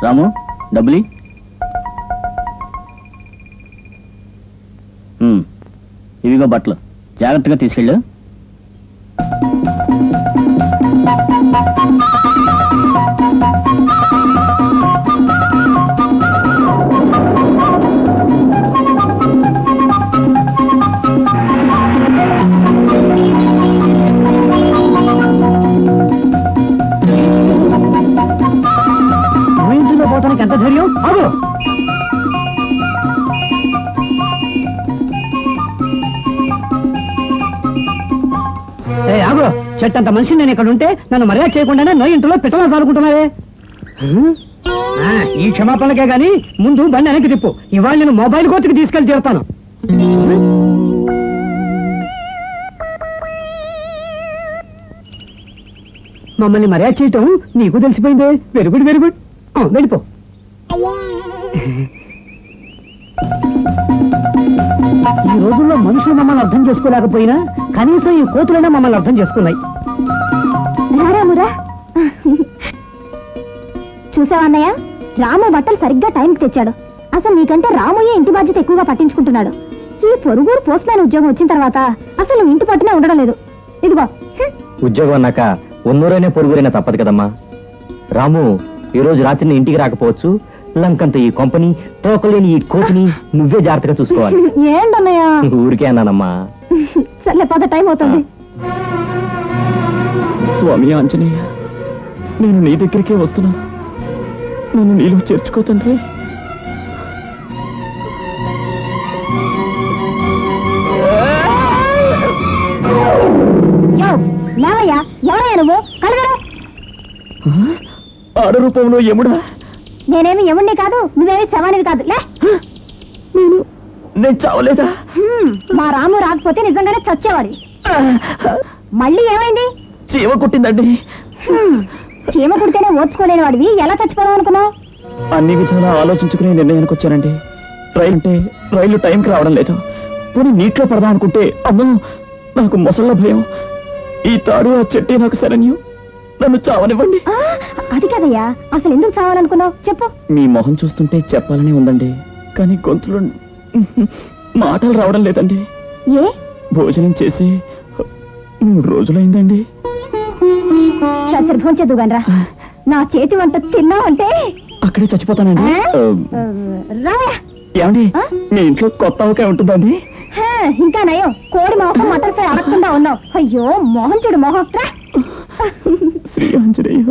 రాము డబ్బులి ఇవిగో బట్టలు జాగ్రత్తగా తీసుకెళ్ళు. పోవటానికి ఎంత ధైర్యం? ఆగు. ఆగు. చెట్టంత మనిషి నేను ఇక్కడ ఉంటే నన్ను మర్యాద చేయకుండానే నో ఇంట్లో పెట్టలా సారుకుంటున్నావే. ఈ క్షమాపణలకే గాని ముందు బండి వెనక్కి తిప్పు. ఇవాళ నేను మొబైల్ కోతికి తీసుకెళ్లి తీరుతాను. మమ్మల్ని మర్యాద చేయటం నీకు తెలిసిపోయిందే. Very good very good. వెళ్ళిపో. ఈ రోజుల్లో మనుషులు మమ్మల్ని అర్థం చేసుకోలేకపోయినా కనీసం ఈ కోతులైనా మమ్మల్ని అర్థం చేసుకున్నాయి. చూసావన్నయ్య, రాము బట్టలు సరిగ్గా టైంకి తెచ్చాడు. అసలు నీకంటే రామయ్య ఇంటి బాధ్యత ఎక్కువగా పట్టించుకుంటున్నాడు. ఈ పొరుగురు పోస్ట్ మ్యాన్ ఉద్యోగం వచ్చిన తర్వాత అసలు ఇంటి పట్టునే ఉండడం లేదు. ఇదిగో ఉద్యోగం అన్నాక ఉన్నూరైనా పొరుగురైనా తప్పదు కదమ్మా. రాము ఈ రోజు రాత్రి ఇంటికి రాకపోవచ్చు. లంకంత ఈ కంపెనీ తోకలేని ఈ కోతిని నువ్వే జాగ్రత్తగా చూసుకోవాలి. ఏంటన్నయ్య? ఊరికే అన్నానమ్మా. సర్లే పద, టైం అవుతుంది. స్వామి ఆంజనేయ, నేను నీ దగ్గరికే వస్తున్నా. నన్ను నీలో చేర్చుకో తండ్రి. ఎవరయ్యా నువ్వు? కలగరా. ఆడ రూపంలో యముడా? నేనేమి యముడిని కాదు, నువ్వేమి శవానివి కాదు. నేను చావలేదా? మా రాము రాకపోతే నిజంగానే చచ్చేవాడు. మళ్ళీ ఏమైంది? చీమ కుట్టిందండి. చీమ కుడితేనే ఓర్చుకోలేని వాడివి ఎలా చచ్చిపోదాం అనుకున్నావు? అన్ని విధాలా ఆలోచించుకునే నిర్ణయానికి వచ్చానండి. రైలు టైంకి రావడం లేదు. పోనీ నీటిలో పడదాం అనుకుంటే అమ్మో నాకు మొసళ్ళ భయం. ఈ తాడు ఆ చెట్టే నాకు శరణ్యం. నన్ను చావనివ్వండి. అది కదయ్యా, అసలు ఎందుకు చావాలనుకున్నావు చెప్పు. మీ మొహం చూస్తుంటే చెప్పాలని ఉందండి, కానీ గొంతులో మాటలు రావడం లేదండి. ఏ? భోజనం చేసి 3 రోజులైందండి. సరే భోంచేద్దుగానరా. నా చేతి వంట తిన్నావంటే అక్కడే చచ్చిపోతానండి. ఏమండి, మీ ఇంట్లో కొత్త అవకాయ ఉంటుందండి? ఇంకా నయం, కోడి మాంసం మటన్ ఫ్రై అడగకుండా ఉన్నావు. అయ్యో మోహన్ చూడు మోహన్. శ్రీ ఆంజనేయ.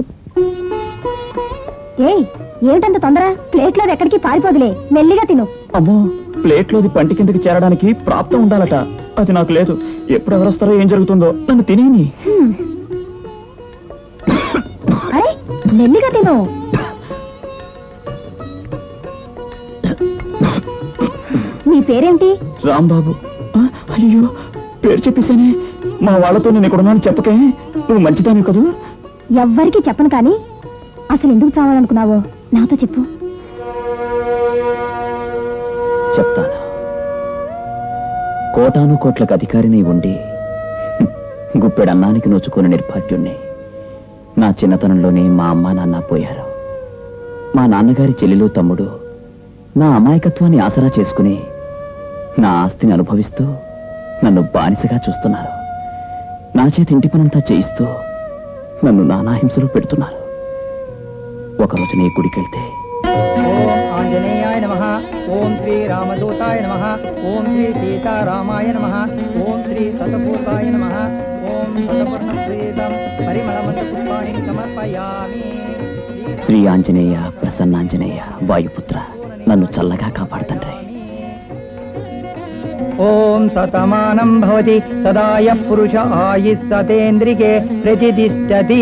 ఏయ్, ఏమిటంత తొందర? ప్లేట్లో ఎక్కడికి పారిపోదులే, మెల్లిగా తిను. అమ్మో, ప్లేట్లోది పంటి కిందకి చేరడానికి ప్రాప్తం ఉండాలట. అది నాకు లేదు. ఎప్పుడు ఎవరు వస్తారో ఏం జరుగుతుందో, నన్ను తినేని. అరే నెల్లిగా తిను. నీ పేరేంటి? రాంబాబు. అయ్యో పేరు చెప్పేశానే. మా వాళ్ళతో నేను ఇక్కడ ఉన్నాను చెప్పకే. నువ్వు మంచిదాని కదూ? ఎవ్వరికి చెప్పను, కానీ అసలు ఎందుకు చావాలనుకున్నావో నాతో చెప్పు. చెప్తాను. కోటాను కోట్లకు అధికారిని ఉండి గుప్పెడన్నానికి నోచుకుని నిర్భాగ్యుణ్ణి. నా చిన్నతనంలోనే మా అమ్మ నాన్న పోయారు. మా నాన్నగారి చెల్లెలు తమ్ముడు నా అమాయకత్వాన్ని ఆసరా చేసుకుని నా ఆస్తిని అనుభవిస్తూ నన్ను బానిసగా చూస్తున్నారు. నా చేతి ఇంటి పనంతా చేయిస్తూ నన్ను నానాహింసలు పెడుతున్నారు. ఒకరోజు నీ గుడికెళ్తే ఓం ఆంజనేయాయ నమః, ఓం శ్రీ రామదూతాయ నమః, ఓం శ్రీ సీతారామాయ నమః, ఓం శ్రీ సతపూర్వాయ నమః, ఓం సతపూర్ణప్రీతం పరిమళమంత పుష్పాణి సమర్పయామి. శ్రీ ఆంజనేయ ప్రసన్నాంజనేయ వాయుపుత్ర, నన్ను చల్లగా కాపాడుతండ్రి. ఓం సతమానం భవతి సదాయ పురుష ఆయుః సతేంద్రికే ప్రతిష్టతి.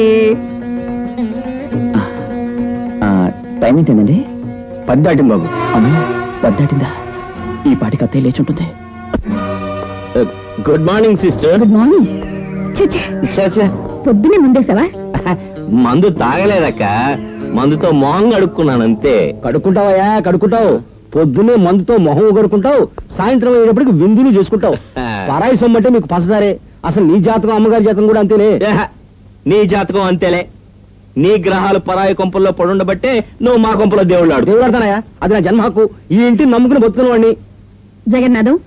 టైం ఏంటండి? 10 దాటింది బాబు. అమ్మా 10 దాటిందా? ఈ పాటికి అత్తయ్య లేచి ఉంటుంది. Good morning sister. Good morning. పొద్దునే ముందేసావా? మందు తాగలేదక్క, మందుతో మొహం కడుక్కున్నాను అంతే. కడుక్కుంటావయ్యా, కడుక్కుంటావు. పొద్దున్నే మందుతో మొహం కడుక్కుంటావు, సాయంత్రం అయ్యేటప్పటికి విందులు చేసుకుంటావు. పరాయి సొమ్మంటే మీకు పసదారే. అసలు నీ జాతకం అమ్మగారి జాతకం కూడా అంతేలే. నీ జాతకం అంతేలే. నీ గ్రహాలు పరాయి కొంపల్లో పడుండబట్టే నువ్వు మా కొంపలో దేవుళ్ళాడు. దేవుడాడతానయ్యా, అది నా జన్మ హక్కు. ఈ ఇంటిని నమ్ముకుని బతుకున్న వాడిని. జగన్నాథం,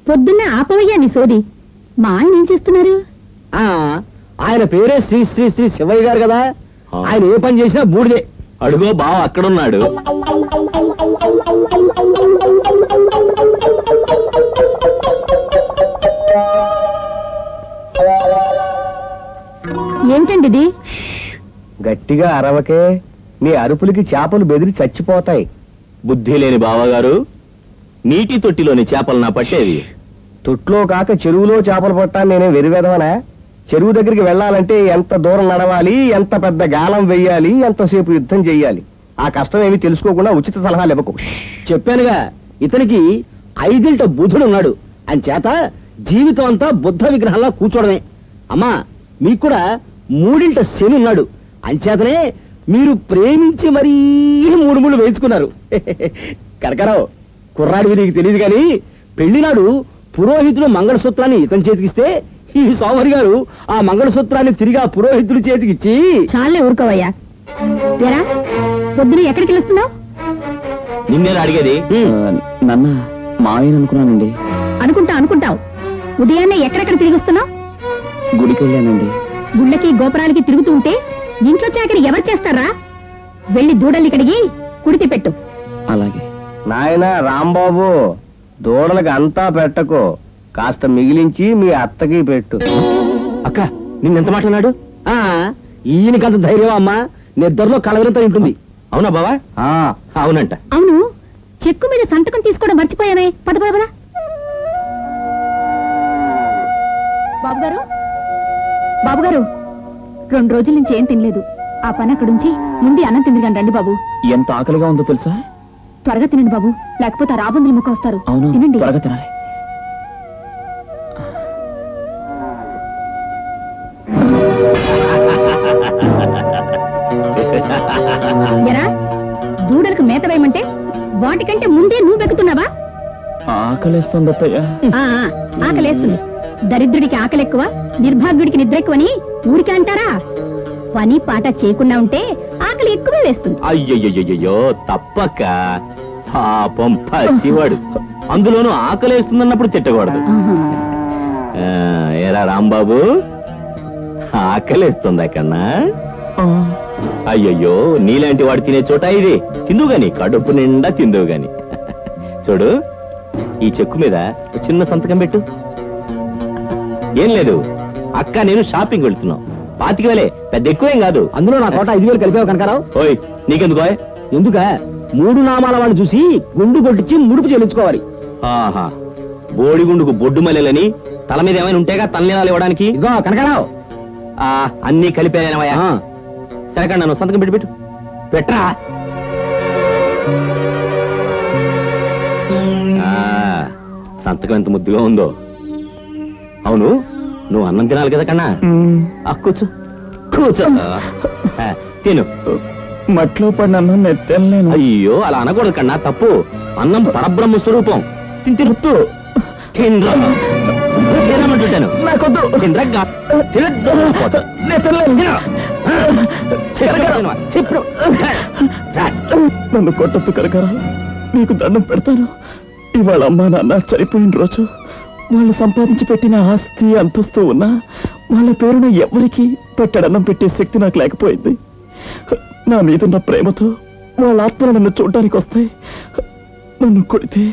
పొద్దున్నే ఆపవయ్యా నీ సోది. మా ఆయన ఏం చేస్తున్నారు? ఆయన పేరే శ్రీ శ్రీ శ్రీ శివయ్య గారు కదా. ఆయన ఏ పని చేసినా బూడిదే. అడుగో బావ అక్కడున్నాడు. ఏమిటండి ఇది? గట్టిగా అరవకే, నీ అరుపులకి చేపలు బెదిరి చచ్చిపోతాయి. బుద్ధి లేని బావగారు, నీటి తొట్టిలోని చేపలు నా పట్టేది. తొట్లో కాక చెరువులో చేపలు పట్టాను నేనే వెరివేదవనా? చెరువు దగ్గరికి వెళ్ళాలంటే ఎంత దూరం నడవాలి, ఎంత పెద్ద గాలం వెయ్యాలి, ఎంతసేపు యుద్ధం చెయ్యాలి. ఆ కష్టం ఏమి తెలుసుకోకుండా ఉచిత సలహాలు ఇవ్వకు. చెప్పానుగా, ఇతనికి 5 బుధుడున్నాడు. అంచేత జీవితం అంతా బుద్ధ విగ్రహంలా కూర్చోవడమే. అమ్మా మీకు కూడా 3 శని ఉన్నాడు. అంచేతనే మీరు ప్రేమించి మరీ 3 ముళ్ళు వేయించుకున్నారు. కనకరావు, కుర్రాడివి నీకు తెలియదు కానీ పెళ్లినాడు పురోహితుడు మంగళసూత్రాన్ని ఇతని చేతికిస్తే ఈ సోమరి గారు ఆ మంగళసూత్రాన్ని తిరిగి ఆ పురోహితుడి చేతికిచ్చి. చాలే ఊరుకోవయ్యా. ఏరా పొద్దున ఎక్కడికి వెళ్తున్నావు? నిన్నే అడిగేది. నన్న మాయని అనుకున్నానండి. అనుకుంటావు. ఉదయాన్నే ఎక్కడెక్కడ తిరిగి వస్తున్నావు? గుడికి వెళ్ళానండి. గుళ్ళకి గోపురాలకి తిరుగుతూ ఉంటే ఇంట్లో చాకరి ఎవరు చేస్తారా? వెళ్ళి దూడల్ని కడిగి కుడితి పెట్టు. అలాగే. నాయనా రాంబాబు, దూడలకు అంతా పెట్టకు, కాస్త మిగిలించి మీ అత్తకి పెట్టు. అక్క నిన్నెంత మాట్లాడు? ఈయనకంత ధైర్యం అమ్మా, నిద్రలో కలవరంతా ఉంటుంది. అవునా బావా? అవునంట. అవును, చెక్కు మీద సంతకం తీసుకోవడం మర్చిపోయానే. పద పద పద. బాబుగారు 2 రోజుల నుంచి ఏం తినలేదు. ఆ పని అక్కడుంచి ముందు అన్నం తిందిగాని రండి బాబు. ఎంత ఆకలిగా ఉందో తెలుసా? త్వరగా తినండి బాబు, లేకపోతే రాబందులు ముక్క వస్తారు. అవును, తినండి. త్వరగా తినాలి. ఎరా దూడలకు మేత వేయమంటే వాటికంటే ముందే నువ్వు బెక్కుతున్నావా? ఆకలేస్తుంది అత్తయ్య. ఆకలేస్తుంది. దరిద్రుడికి ఆకలి ఎక్కువ, నిర్భాగ్యుడికి నిద్ర ఎక్కువని ఊరికే అంటారా? పని పాట చేయకుండా ఉంటే ఆకలి ఎక్కువే వేస్తుంది. అయ్యయ్యో తప్పక్క, పాపం పసివాడు. అందులోనూ ఆకలేస్తుందన్నప్పుడు తిట్టకూడదు. ఏరా రాంబాబు, ఆకలేస్తుందా కన్నా? అయ్యయ్యో, నీలాంటి వాడు తినే చోట ఇది. తిందువు గాని, కడుపు నిండా తిందువు గాని. చూడు, ఈ చెక్కు మీద చిన్న సంతకం పెట్టు. ఏం లేదు అక్క, నేను షాపింగ్ వెళ్తున్నాం. 25,000, పెద్ద ఎక్కువేం కాదు. అందులో నా కోట 5,000 కలిపావు కనకారావు. ఓయ్ నీకెందుకో? ఎందుక 3 నామాల వాడిని చూసి గుండు కొట్టించి ముడుపు చెల్లించుకోవాలి. ఆహా, బోడిగుండుకు బొడ్డు మల్లెలని తల మీద ఏమైనా ఉంటేగా తలనీలాలు ఇవ్వడానికి. ఇదిగో కనకారావు, అన్ని కలిపానవయ్యా. సరే కండి, నన్ను సంతకం పెట్టు పెట్టరా. సంతకం ఎంత ముద్దుగా ఉందో. అవును, నువ్వు అన్నం తినాలి కదా కన్నా. కూర్చో కూర్చో, తిను. మట్లో పడిన అన్నం నేను తినలేను. అయ్యో, అలా అనకూడదు కన్నా, తప్పు. అన్నం పరబ్రహ్మ స్వరూపం. తింటూ తినమంటుంటాను. నాకొద్దు. నన్ను కొట్టొద్దు కనకరా, నీకు దండం పెడతాను. ఇవాళ అమ్మా నాన్న చనిపోయిన రోజు వాళ్ళు సంపాదించి పెట్టిన ఆస్తి అంతస్తూ ఉన్నా వాళ్ళ పేరున ఎవరికి పెట్టడన్నం పెట్టే శక్తి నాకు లేకపోయింది. నా మీదున్న ప్రేమతో వాళ్ళ ఆత్మలు నన్ను చూడడానికి వస్తాయి. నన్ను కొడితే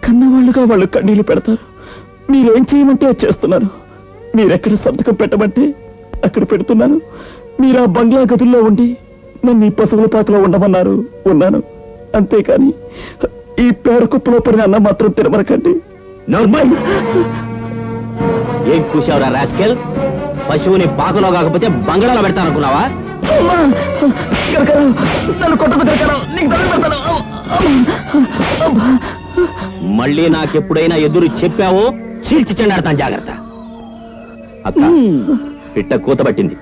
కన్నవాళ్ళుగా వాళ్ళు కన్నీళ్లు పెడతారు. మీరేం చేయమంటే అది చేస్తున్నాను. మీరెక్కడ సంతకం పెట్టమంటే అక్కడ పెడుతున్నాను. మీరు ఆ బంగ్లా గదుల్లో ఉండి నన్ను ఈ పశువుల పాకలో ఉండమన్నారు, ఉన్నాను. అంతేకాని ఈ పేడ కుప్పలో పడిన అన్నం మాత్రం తినమనకండి. ఏం కూసావురా రాస్కెల్? పశువుని పాకలో కాకపోతే బంగాళాలో పెడతాననుకున్నావా? మళ్ళీ నాకెప్పుడైనా ఎదురు చెప్పావో చీల్చి చెండాడతాను. జాగ్రత్త. అక్క, పిట్ట కూత పట్టింది,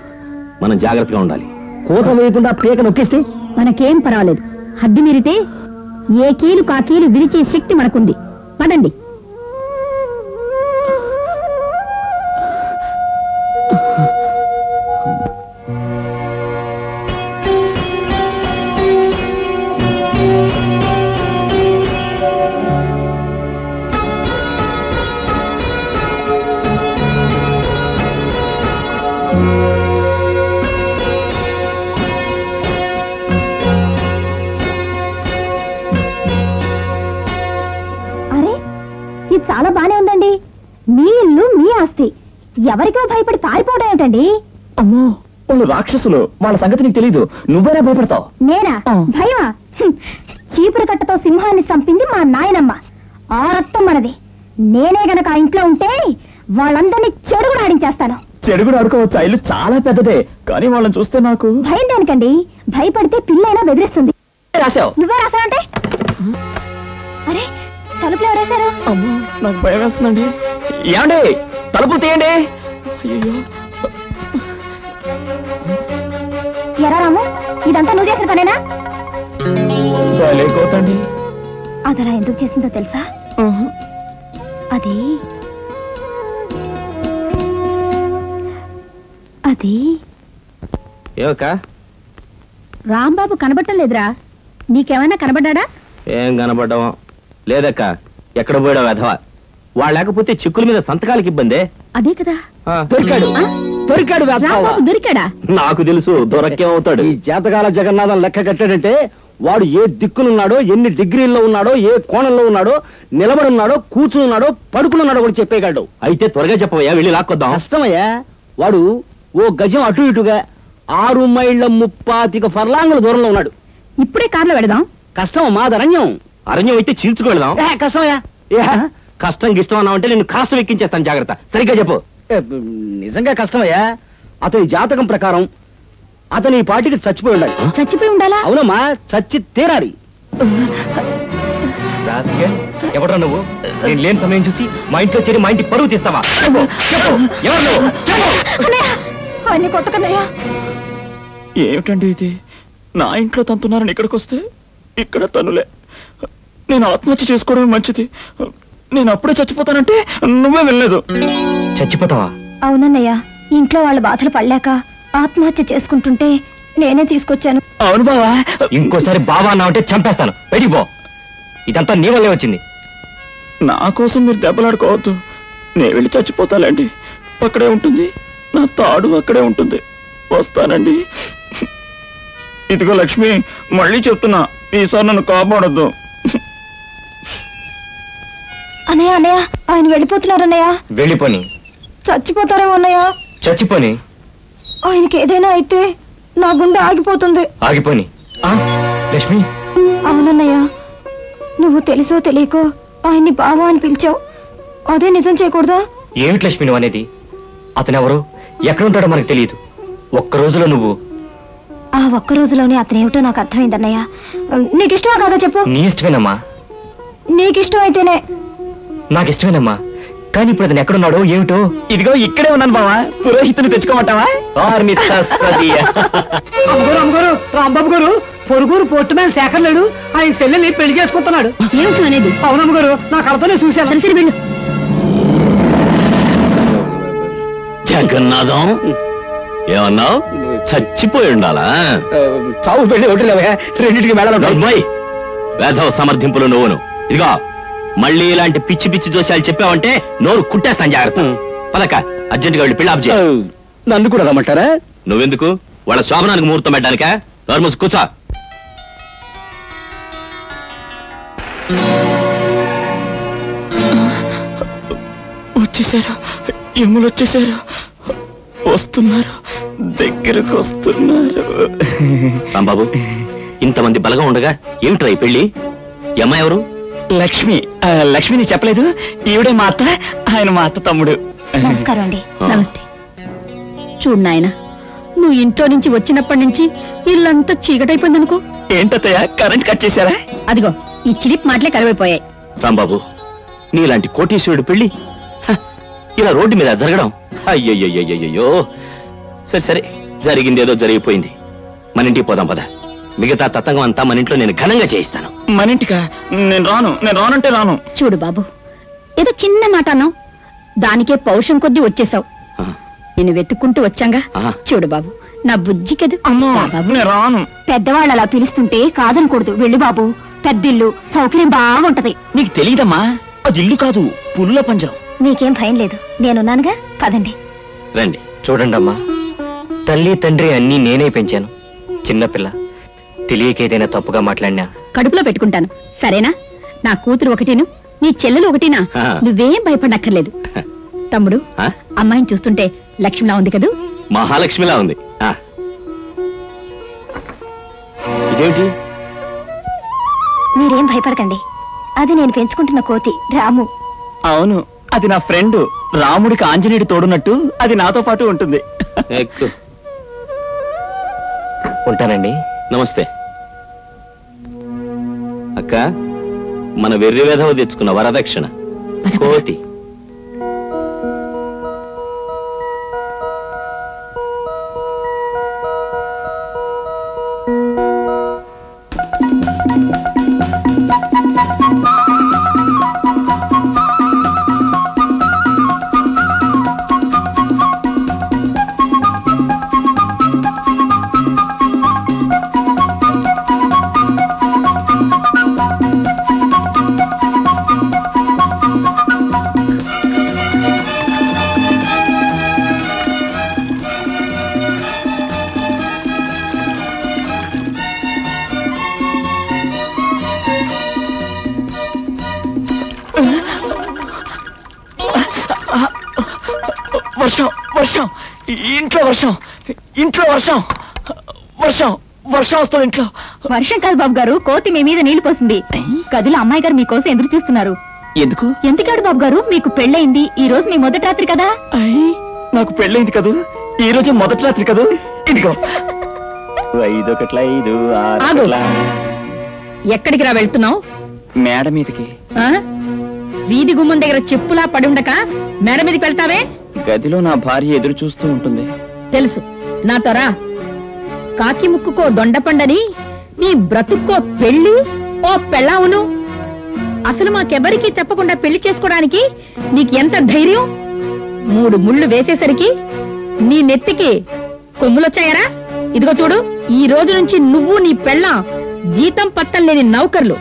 మనం జాగ్రత్తగా ఉండాలి. కూత వేయకుండా పీక నొక్కేస్తే మనకేం పర్వాలేదు. హద్దు మీరితే ఏ కీలు కా కీలు విరిచే శక్తి మనకుంది. పదండి. చాలా బానే ఉందండి. మీ ఇల్లు, మీ ఆస్తి, ఎవరికో భయపడి పారిపోవడం ఏమిటండి? అమ్మో, వాళ్ళు రాక్షసులు. వాళ్ళ సంగతి నీకు తెలీదు. నువ్వేనా భయపడతావు? నేనా? భయమా? చీపురు కట్టతో సింహాన్ని చంపింది మా నాయనమ్మ. ఆ రక్తం మనది. నేనే గనక ఆ ఇంట్లో ఉంటే వాళ్ళందరినీ చెడుగుడు ఆడించేస్తాను. చెడుగుడు ఆడుకోవచ్చు. ఇల్లు చాలా పెద్దదే, కానీ వాళ్ళని చూస్తే నాకు భయం దానికండి. భయపడితే పిల్లైనా బెదిరిస్తుంది. రాసావు. నువ్వే రాసావంటే? అరే, తలుపులు ఎవరేశారు? అమ్మో, నాకు భయం వేస్తుందండి. ఏమండి, తలుపు తీయండి. అయ్యో, ఎరా రాము, ఇదంతా నువ్వు చేసిన పనేనా? లేకోతండి. అదలా ఎందుకు చేసిందో తెలుసా? అది అది రాంబాబు కనబడటం లేదురా. నీకేమైనా కనబడ్డా? ఏం కనబడ్డావా? లేదక్క, ఎక్కడ పోయాడో వెధవా. వాళ్ళు లేకపోతే చిక్కుల మీద సంతకాలకి ఇబ్బందే. అదే కదా. దొరికాడు. దొరికాడా? నాకు తెలుసు, దొరకేమవుతాడు. ఈ జాతకాల జగన్నాథం లెక్క కట్టాడంటే వాడు ఏ దిక్కునున్నాడో, ఎన్ని డిగ్రీల్లో ఉన్నాడో, ఏ కోణంలో ఉన్నాడో, నిలబడున్నాడో, కూర్చున్నాడో, పడుకున్నాడో కూడా చెప్పేయగలడు. అయితే త్వరగా చెప్పవయ్యా, వెళ్ళి లాక్కొద్దాం. కష్టమయ్యా. వాడు ఓ గజం అటు ఇటుగా 6 మైళ్ళ 35 ఫర్లాంగుల దూరంలో ఉన్నాడు. ఇప్పుడే కార్లో వెళదాం. కష్టం మాదరణ్యం. అరణ్యం అయితే చీల్చుకెళ్దాం. కష్టమయ్యా. కష్టం గిష్టం అన్నావు అంటే నేను కాస్త ఎక్కించేస్తాను. జాగ్రత్త. సరిగ్గా చెప్పు. నిజంగా కష్టమయ్యా. అతని జాతకం ప్రకారం అతని పార్టీకి చచ్చిపోయి ఉండాలి. చచ్చిపోయి ఉండాలా? అవునమ్మా, చచ్చి తీరాలి. ఎవడ్రా నువ్వు? నేను లేని సమయం చూసి మా ఇంట్లో చేరి మా ఇంటి పరువు తీస్తావా? ఏమిటండి ఇది? నా ఇంట్లో తంతున్నారని ఇక్కడికి వస్తే ఇక్కడ తనులే. నేను ఆత్మహత్య చేసుకోవడమే మంచిది. నేను అప్పుడే చచ్చిపోతానంటే నువ్వే వెళ్ళలేదు. చచ్చిపోతావా? అవునన్నయ్య, ఇంట్లో వాళ్ళ బాధలు పడలేక ఆత్మహత్య చేసుకుంటుంటే నేనే తీసుకొచ్చాను. అవును బావా. ఇంకోసారి బావా అన్నా అంటే చంపేస్తాను. బయటికి పో. ఇదంతా నీ వల్లే వచ్చింది. నా కోసం మీరు దెబ్బలాడుకోవద్దు. నేను వెళ్ళి చచ్చిపోతానండి. అక్కడే ఉంటుంది నా తాడు, అక్కడే ఉంటుంది. వస్తానండి. ఇదిగో లక్ష్మి, మళ్ళీ చెప్తున్నా, ఈసారి నన్ను కాపాడొద్దు. అన్నయ్య, అన్నయ్య, ఆయన వెళ్ళిపోతున్నారు అన్నయ్య. వెళ్ళిపోని. చచ్చిపోతారేమో అన్నయ్య. చచ్చిపోని. ఆయనకి ఏదైనా అయితే నా గుండె ఆగిపోతుంది. ఆగిపోని. లక్ష్మి. అవునన్నయ్య, నువ్వు తెలుసో తెలియకో ఆయన్ని బావా అని పిలిచావు. అదే నిజం చేయకూడదా? ఏమిటి లక్ష్మి నువ్వు అనేది? అతనెవరో ఎక్కడుంటాడో మనకు తెలియదు. ఒక్క రోజులో నువ్వు ఆ ఒక్క రోజులోనే అతనేమిటో నాకు అర్థమైందన్నయ్య. నీకు ఇష్టమా కాదా చెప్పు? నీ ఇష్టమేనమ్మా. నీకు ఇష్టం అయితేనే. నాకు ఇష్టమేనమ్మా, కానీ ఇప్పుడు అతను ఎక్కడున్నాడో ఏమిటో. ఇదిగో ఇక్కడే ఉన్నాను బావా, పురోహితుని తెచ్చుకోమంటావా? అమ్మగారు రాంబాబు గారు పొరుగురు పోర్టు మ్యాన్ శేఖర్ లేడు, ఆయన చెల్లెల్ని పెళ్లి చేసుకుంటున్నాడు. ఏమిటి అనేది? అవునమ్మగారు, నా కడతనే చూశాను. సరే వెళ్ళు. జగన్నాథం ఏమన్నావు? చచ్చిపోయి ఉండాలా? చావు పెళ్లి ఒకటి లేవా, రెండింటికి అమ్మాయి వేధవ సమర్థింపులు నువ్వును. ఇదిగో మళ్ళీ ఇలాంటి పిచ్చి పిచ్చి జోస్యాలు చెప్పావంటే నోరు కుట్టేస్తాను. జాగ్రత్త. పదక అర్జెంటుగా వెళ్ళి పెళ్లి ఆప్ చేయి. నన్ను కూడా రమ్మంటారా? నువ్వెందుకు? వాళ్ళ శోభనానికి ముహూర్తం పెట్టడానికా? నోర్మూసి కూర్చో. వచ్చేసారు, ఎమ్ములు వచ్చేసారు, వస్తున్నారు, దగ్గరకు వస్తున్నారు. రాంబాబు, ఇంతమంది బలగా ఉండగా ఏమిట్రా ఈ పెళ్లి? ఈ అమ్మాయి ఎవరు? లక్ష్మి. లక్ష్మిని చెప్పలేదు, ఈవిడే మా అత్త, ఆయన మా అత్త తమ్ముడు. నమస్కారం అండి. నమస్తే. చూడు నాయన, నువ్వు ఇంట్లో నుంచి వచ్చినప్పటి నుంచి ఇల్లంతా చీకటైపోయింది అనుకో. ఏంటత్తయ్య, కరెంట్ కట్ చేశారా? అదిగో ఈ చిలిప్ మాటలే కరువైపోయాయి. రాంబాబు, నీలాంటి కోటీశ్వరుడు పెళ్లి ఇలా రోడ్డు మీద జరగడం, అయ్యయ్యో. సరే సరే, జరిగిందేదో జరిగిపోయింది. మన ఇంటికి పోదాం పద. మిగతా తతంగం అంతా మన ఇంట్లో నేను ఘనంగా చేయిస్తాను. మన ఇంటికా? నేను రానంటే రాను. చూడు బాబు, ఏదో చిన్న మాట అన్నావు, దానికే పౌరుషం కొద్దీ వచ్చేసావు. నేను వెతుక్కుంటూ వచ్చాంగా. చూడు బాబు, నా బుజ్జి కదా. అమ్మో, నేను రాను. పెద్దవాళ్ళు అలా పిలుస్తుంటే కాదనకూడదు. వెళ్ళు బాబు, పెద్దిల్లు, సౌకర్యం బాగుంటది. నీకు తెలియదమ్మా, అది ఇల్లు కాదు, పుల్ల పంజరం. మీకేం భయం లేదు, నేనున్నానుగా. పదండి. రండి. చూడండి అమ్మా, తల్లి తండ్రి అన్నీ నేనే పెంచాను. చిన్నపిల్ల తెలియక ఏదైనా తప్పుగా మాట్లాడినా కడుపులో పెట్టుకుంటాను, సరేనా? నా కూతురు ఒకటిను, నీ చెల్లెలు ఒకటినా? నువ్వేం భయపడక్కర్లేదు. తమ్ముడు, అమ్మాయిని చూస్తుంటే లక్ష్మిలా ఉంది కదూ? మహాలక్ష్మిలా ఉంది. ఇదేంటి? మీరేం భయపడకండి, అది నేను పెంచుకుంటున్న కోతి రాము. అవును, అది నా ఫ్రెండ్. రాముడికి ఆంజనేయుడు తోడున్నట్టు అది నాతో పాటు ఉంటుంది. ఎక్కు. ఉంటానండి. నమస్తే అక్క. మన వెర్రి వేధవ తెచ్చుకున్న వరదక్షిణ కోతి. వర్షం, వర్షం, ఇంట్లో వర్షం, ఇంట్లో వర్షం, వర్షం, వర్షం వస్తుంది ఇంట్లో. వర్షం కాదు బాబు గారు, కోతి మీ మీద నీళ్లు పోసింది. గదిలో అమ్మాయి గారు మీకోసం ఎదురు చూస్తున్నారు. ఎందుకు? ఎందుకాడు బాబు గారు, మీకు పెళ్ళయింది. ఈ రోజు మీ మొదటి రాత్రి కదా. నాకు పెళ్ళైంది కదూ, ఈ రోజు మొదటి రాత్రి కదూ. ఇదిగో 5 1 5 6. ఎక్కడికి రా వెళ్తున్నావు? మేడ మీదకి. వీధి గుమ్మం దగ్గర చెప్పులా పడి ఉండక మేడ మీదకి వెళ్తావే? గదిలో నా భార్య ఎదురు చూస్తూ ఉంటుంది. తెలుసు, నాతో రా. కాకి ముక్కుకో దొండపండని నీ బ్రతుక్కో పెళ్లి ఓ పెళ్ళావును. అసలు మాకెవరికి చెప్పకుండా పెళ్లి చేసుకోవడానికి నీకు ఎంత ధైర్యం? 3 ముళ్ళు వేసేసరికి నీ నెత్తికి కొమ్ములొచ్చాయరా? ఇదిగో చూడు, ఈ రోజు నుంచి నువ్వు నీ పెళ్ళాం జీతం పట్టం లేని నౌకర్లు,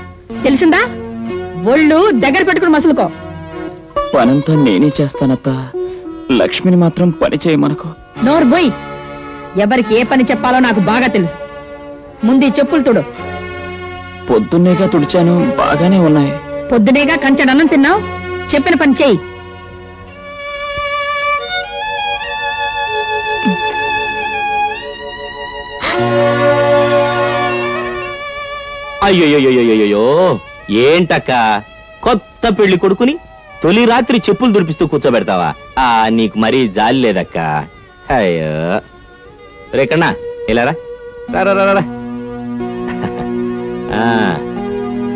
తెలిసిందా? ఒళ్ళు దగ్గర పెట్టుకుని మసులుకో. పనంతా నేనే చేస్తానత్త, లక్ష్మిని మాత్రం పని చేయమనుకో. నోరు బోయ్, ఎవరికి ఏ పని చెప్పాలో నాకు బాగా తెలుసు. ముందు చెప్పులు తుడు. పొద్దున్నేగా తుడిచాను, బాగానే ఉన్నాయి. పొద్దునేగా కంచెడన్నం తిన్నావు, చెప్పిన పని చెయ్యి. అయ్యోయ్యోయ్యోయ్యో, ఏంటక్క కొత్త పెళ్లి కొడుకుని తొలి రాత్రి చెప్పులు దురిపిస్తూ కూర్చోబెడతావా? నీకు మరీ జాలి లేదక్క. అయ్యో రేకన్నా ఇలారా, రారా.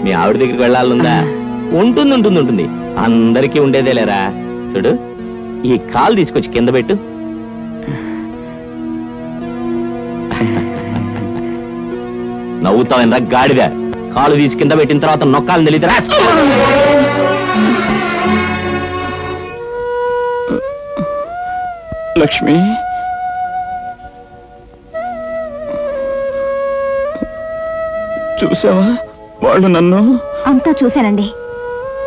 మీ ఆవిడ దగ్గరికి వెళ్ళాలనుందా? ఉంటుంది. అందరికీ ఉండేదే లేరా. చూడు, ఈ కాలు తీసుకొచ్చి కింద పెట్టు. నవ్వుతావరా గాడిద. కాలు తీసి కింద పెట్టిన తర్వాత నొక్కాలని తెలియదురా. లక్ష్మి, చూసావా వాళ్ళు నన్ను? అంతా చూశానండి,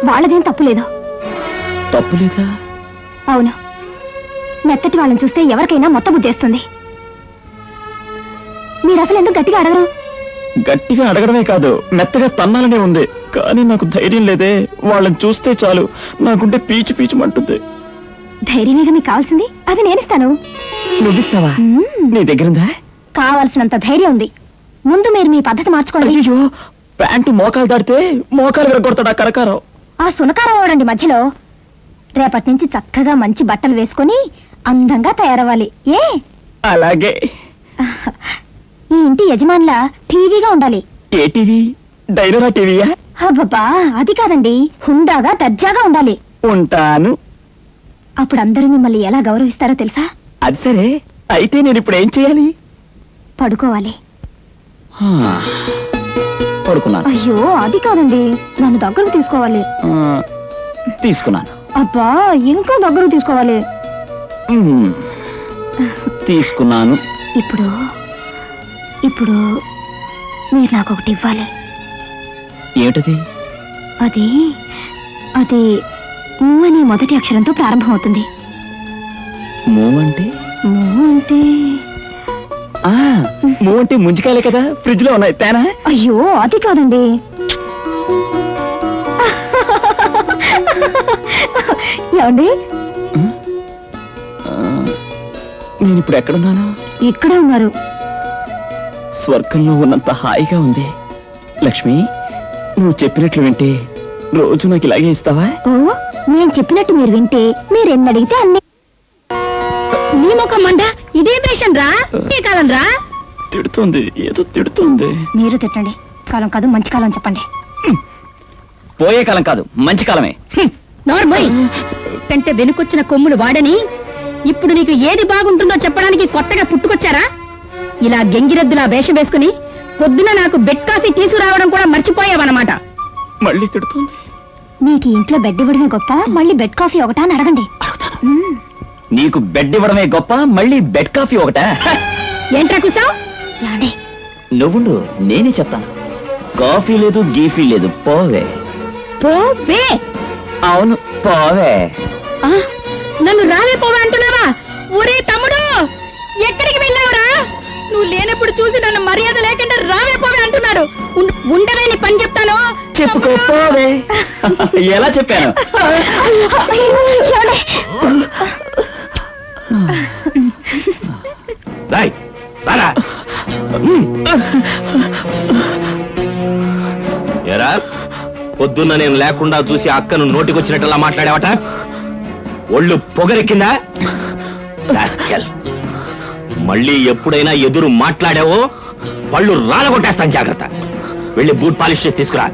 వాళ్ళదేం తప్పులేదు. తప్పులేదా? అవును, మెత్తటి వాళ్ళని చూస్తే ఎవరికైనా మొత్త బుద్ధేస్తుంది. మీరు అసలు ఎందుకు గట్టిగా అడగరు? గట్టిగా అడగడమే కాదు, మెత్తగా తన్నాలనే ఉంది. కానీ నాకు ధైర్యం లేదే. వాళ్ళని చూస్తే చాలు నాకుంటే పీచుమంటుంది. ధైర్యమేగా మీకు కావాల్సింది, అది నేనిస్తాను. నువ్విస్తావా? నీ దగ్గరుందా? కావాల్సినంత ధైర్యం ఉంది. ముందు మీరు మీ పద్ధతి మార్చుకోండి. అయ్యో, ప్యాంటు మోకాలు దాడితే మోకాలు విరగొడతాడా కరకారం? ఆ సునకారం ఓడండి మధ్యలో. రేపటి నుంచి చక్కగా మంచి బట్టలు వేసుకొని అందంగా తయారవ్వాలి. ఏ అలాగే. ఈ ఇంటి యజమానుల టీవీగా ఉండాలి. ఏ టీవీ? డైనరా టీవీయా? అబ్బబ్బా, అది కాదండి, హుందాగా దర్జాగా ఉండాలి. ఉంటాను. అప్పుడు అందరూ మిమ్మల్ని ఎలా గౌరవిస్తారో తెలుసా? అది సరే, అయితే నేను ఇప్పుడు ఏం చేయాలి? పడుకోవాలి. పడుకున్నాను. అయ్యో, అది కాదండి, నన్ను దగ్గరకు తీసుకోవాలి. తీసుకున్నాను. అబ్బా, ఇంకా దగ్గరకు తీసుకోవాలి. తీసుకున్నాను. ఇప్పుడు మీరు నాకు ఒకటి ఇవ్వాలి. ఏమిటది? అది మూ అనే మొదటి అక్షరంతో ప్రారంభమవుతుంది. మూ అంటే? మూ అంటే ముంజికాయలే కదా, ఫ్రిడ్జ్ లో ఉన్నాయి తేనా? అయ్యో, అది కాదండి. ఏమండి, నేను ఇప్పుడు ఎక్కడున్నాను? ఇక్కడే ఉన్నారు. స్వర్గంలో ఉన్నంత హాయిగా ఉంది. లక్ష్మి, నువ్వు చెప్పినట్లు వింటే రోజు నాకు ఇలాగే ఇస్తావా? ఓ, నేను చెప్పినట్టు మీరు వింటే మీరెన్నడిగితే అన్ని. నీ ముఖం మండ, ఇదే వేషన్ రా, ఏ కాలం రా? తిడుతుంది, ఏదో తిడుతుంది. మీరు తిట్టండి. కాలం కాదు, మంచి కాలం చెప్పండి. పోయే కాలం కాదు, మంచి కాలమే. నార్మల్ కంటే వెనుకొచ్చిన కొమ్ములు వాడని ఇప్పుడు నీకు ఏది బాగుంటుందో చెప్పడానికి కొత్తగా పుట్టుకొచ్చారా? ఇలా గెంగిరెద్దులా వేషం వేసుకుని పొద్దున నాకు బెడ్ కాఫీ తీసుకురావడం కూడా మర్చిపోయావన్నమాట. మళ్ళీ తిడుతుంది. నీకు ఇంట్లో బెడ్ ఇవ్వడమే గొప్ప, మళ్ళీ బెడ్ కాఫీ ఒకటా అని అడగండి. నీకు బెడ్ ఇవ్వడమే గొప్ప, మళ్ళీ బెడ్ కాఫీ ఒకటా? ఏంట్రా కూసావ్? ఏమండి, నువ్వుండు, నేనే చెప్తాను. కాఫీ లేదు, గీఫీ లేదు, పోవే. పోవే? అవును, పోవే. నన్ను రావే పోవే అంటున్నావా? ఒరే తమ్ముడు, ఎక్కడికి వెళ్ళావురా? నువ్వు లేనప్పుడు చూసి నన్ను మర్యాద లేకుండా రావే పోవే అంటున్నాడు. ఉండవే, నీ పని చెప్తాను. చెప్పుకో, పోవే. ఎలా చెప్పాను? ఎరా, పొద్దున్న నేను లేకుండా చూసి అక్కను నోటికొచ్చినట్టులా మాట్లాడావట? ఒళ్ళు పొగరెక్కిందా? మళ్ళీ ఎప్పుడైనా ఎదురు మాట్లాడావో పళ్ళు రాలగొట్టేస్తాను, జాగ్రత్త. వెళ్ళి బూట్ పాలిష్ చేసి తీసుకురా.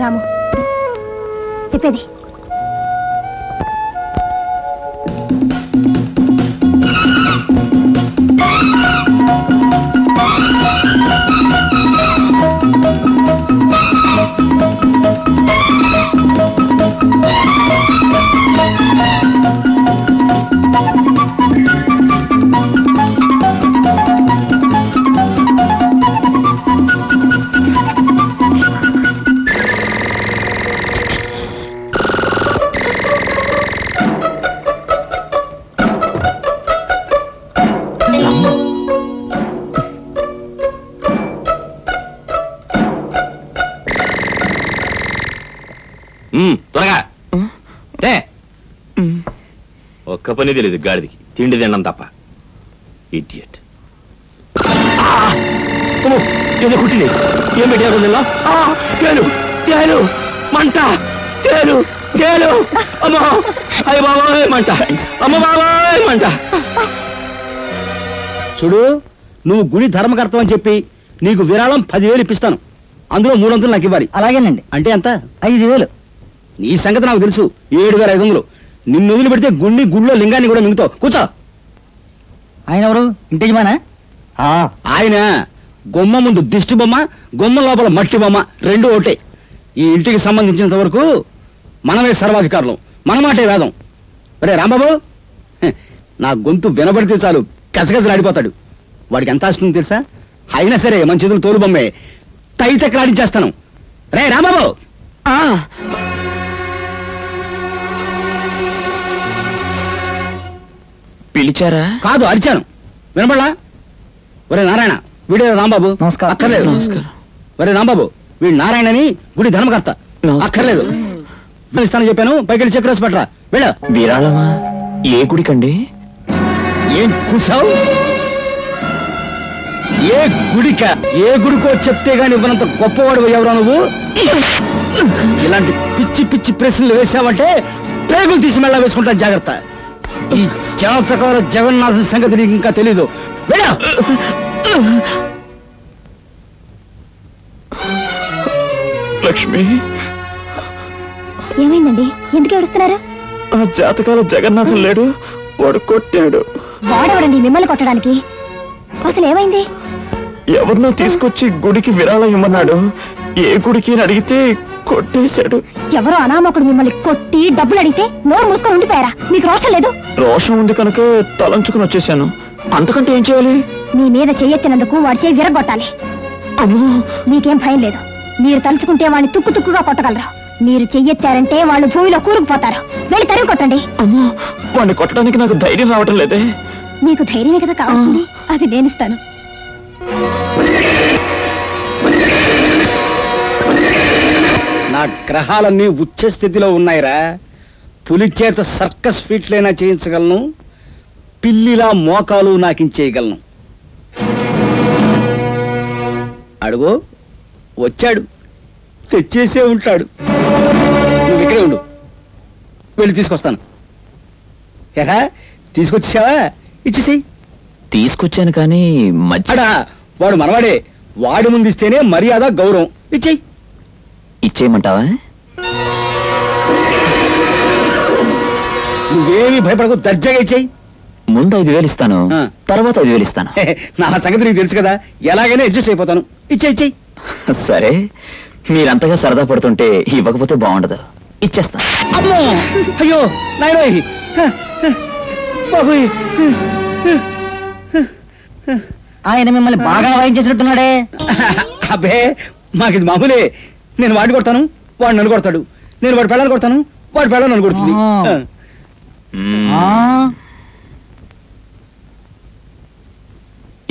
రాము, చెప్పేది. త్వరగా ఒక్క పని తెలియదు గాడిదికి, తిండి తినడం తప్ప. ఇడియట్. ఏదో కుట్టింది. ఏం పెట్టారు తేలు తేలు మంట తేలు తేలు. అమ్మా అయ్య బాబాయ్ మంట, అమ్మ బాబాయ్ మంట. చూడు, నువ్వు గుడి ధర్మకర్తం అని చెప్పి నీకు విరాళం 10,000 ఇప్పిస్తాను. అందులో 300 నాకు ఇవ్వాలి. అలాగేనండి. అంటే ఎంత? 5,000. నీ సంగతి నాకు తెలుసు. 7,500. నిన్ను వదిలి పెడితే గుళ్ళో లింగాన్ని కూడా మింగుతావు. కూర్చో. ఆయన ఎవరు? ఇంటి యజమానా? ఆయన గుమ్మ ముందు దిష్టి బొమ్మ, గుమ్మ లోపల మట్టి బొమ్మ, 2 ఒకటే. ఈ ఇంటికి సంబంధించినంత వరకు మనమే సర్వాధికారులు, మన మాటే వేదం. అరే రాంబాబు, నా గొంతు వినబడితే చాలు గజగజలాడిపోతాడు. వాడికి ఎంత ఆస్తుంది తెలుసా? అయినా సరే మన చేతులు తోలు బొమ్మే, తైతెక్కలాడించేస్తాను. రే రాంబాబు. పిలిచారా? కాదు, అరిచాను. వినబడలా? ఒరే నారాయణ, వీడే రాంబాబు. నమస్కారం. అక్కర్లేదు. నమస్కారం. ఒరే రాంబాబు, వీడు నారాయణని గుడి ధర్మకర్త. నమస్కారం. అక్కర్లేదు. ఇస్తానని చెప్పాను. పైకి వెళ్ళి చెక్ రాసి పెట్టరా. వెళ్ళ. విరాళమా? ఏ గుడికండి? ఏం కూసావు? ఏ గుడిక? ఏ గుడికో చెప్తే గాని ఇవ్వనంత గొప్పవాడు ఎవరో నువ్వు. ఇలాంటి పిచ్చి పిచ్చి ప్రశ్నలు వేసావంటే పేగులు తీసి మెళ్ళ వేసుకుంటాను. జాగ్రత్త. ఈ జాతకాల జగన్నాథ సంగతి నీకు ఇంకా తెలీదు. వెళ్ళ. లక్ష్మి, ఏమైందండి? ఎందుకు ఏడుస్తున్నారు? ఆ జాతకాల జగన్నాథం లేడు, వాడు కొట్టాడు. వాడెవడండి మిమ్మల్ని కొట్టడానికి? అసలు ఏమైంది? ఎవరినో తీసుకొచ్చి గుడికి విరాళం ఇమ్మన్నాడు. ఏ గుడికి అని అడిగితే కొట్టేశాడు. ఎవరో అనామకుడు మిమ్మల్ని కొట్టి డబ్బులు అడిగితే నోరు మూసుకొని ఉండిపోయారా? మీకు రోషం లేదు? రోషం ఉంది కనుక తలంచుకుని వచ్చేసాను. అంతకంటే ఏం చేయాలి? మీ మీద చెయ్యెత్తినందుకు వాడి చేయి విరగొట్టాలి. అమ్మో, మీకేం భయం లేదు. మీరు తలుచుకుంటే వాడిని తుక్కు తుక్కుగా కొట్టగలరు. మీరు చెయ్యెత్తారంటే వాళ్ళు భూమిలో కూరుకుపోతారు. వెళ్ళి తరిమి కొట్టండి. అమ్మో, వాడిని కొట్టడానికి నాకు ధైర్యం రావటం లేదే. మీకు ధైర్యమే కదా కావాల్సింది, అది నేనిస్తాను. నా గ్రహాలన్నీ ఉచ్చ స్థితిలో ఉన్నాయిరా. పులి చేత సర్కస్ ఫీట్లైనా చేయించగలను, పిల్లిలా మోకాలు నాకించేయగలను. అడుగు, వచ్చాడు, తెచ్చేసే ఉంటాడు. నువ్వు ఇక్కడే ఉండు, వెళ్ళి తీసుకొస్తాను. ఎరా, తీసుకొచ్చేసావా? ఇచ్చేసేయి. తీసుకొచ్చాను కానీ అడా, వాడు మనవాడే. వాడి ముందు ఇస్తేనే మర్యాద, గౌరవం. ఇచ్చేయి. ఇచ్చేయమంటావా? నువ్వేమీ భయపడకు, దర్జాగా ఇచ్చేయి. ముందు 5,000 ఇస్తాను, తర్వాత 5,000 ఇస్తాను. నా సంగతి నీకు తెలుసు కదా, ఎలాగైనా అడ్జస్ట్ అయిపోతాను. ఇచ్చేయి. సరే, మీరంతగా సరదా పడుతుంటే ఇవ్వకపోతే బాగుండదు. ఇచ్చేస్తాను. అమ్మో, అయ్యో నాయనోయ్, బాబోయ్. ఆయన మిమ్మల్ని బాగా వాయించేసినట్టున్నాడే. అబ్బే, మాకిది మామూలే. నేను వాడిని కొడతాను, వాడు నన్ను కొడతాడు. నేను వాడి పెళ్ళాన్ని కొడతాను, వాడి పెళ్ళ నన్ను కొడుతుంది.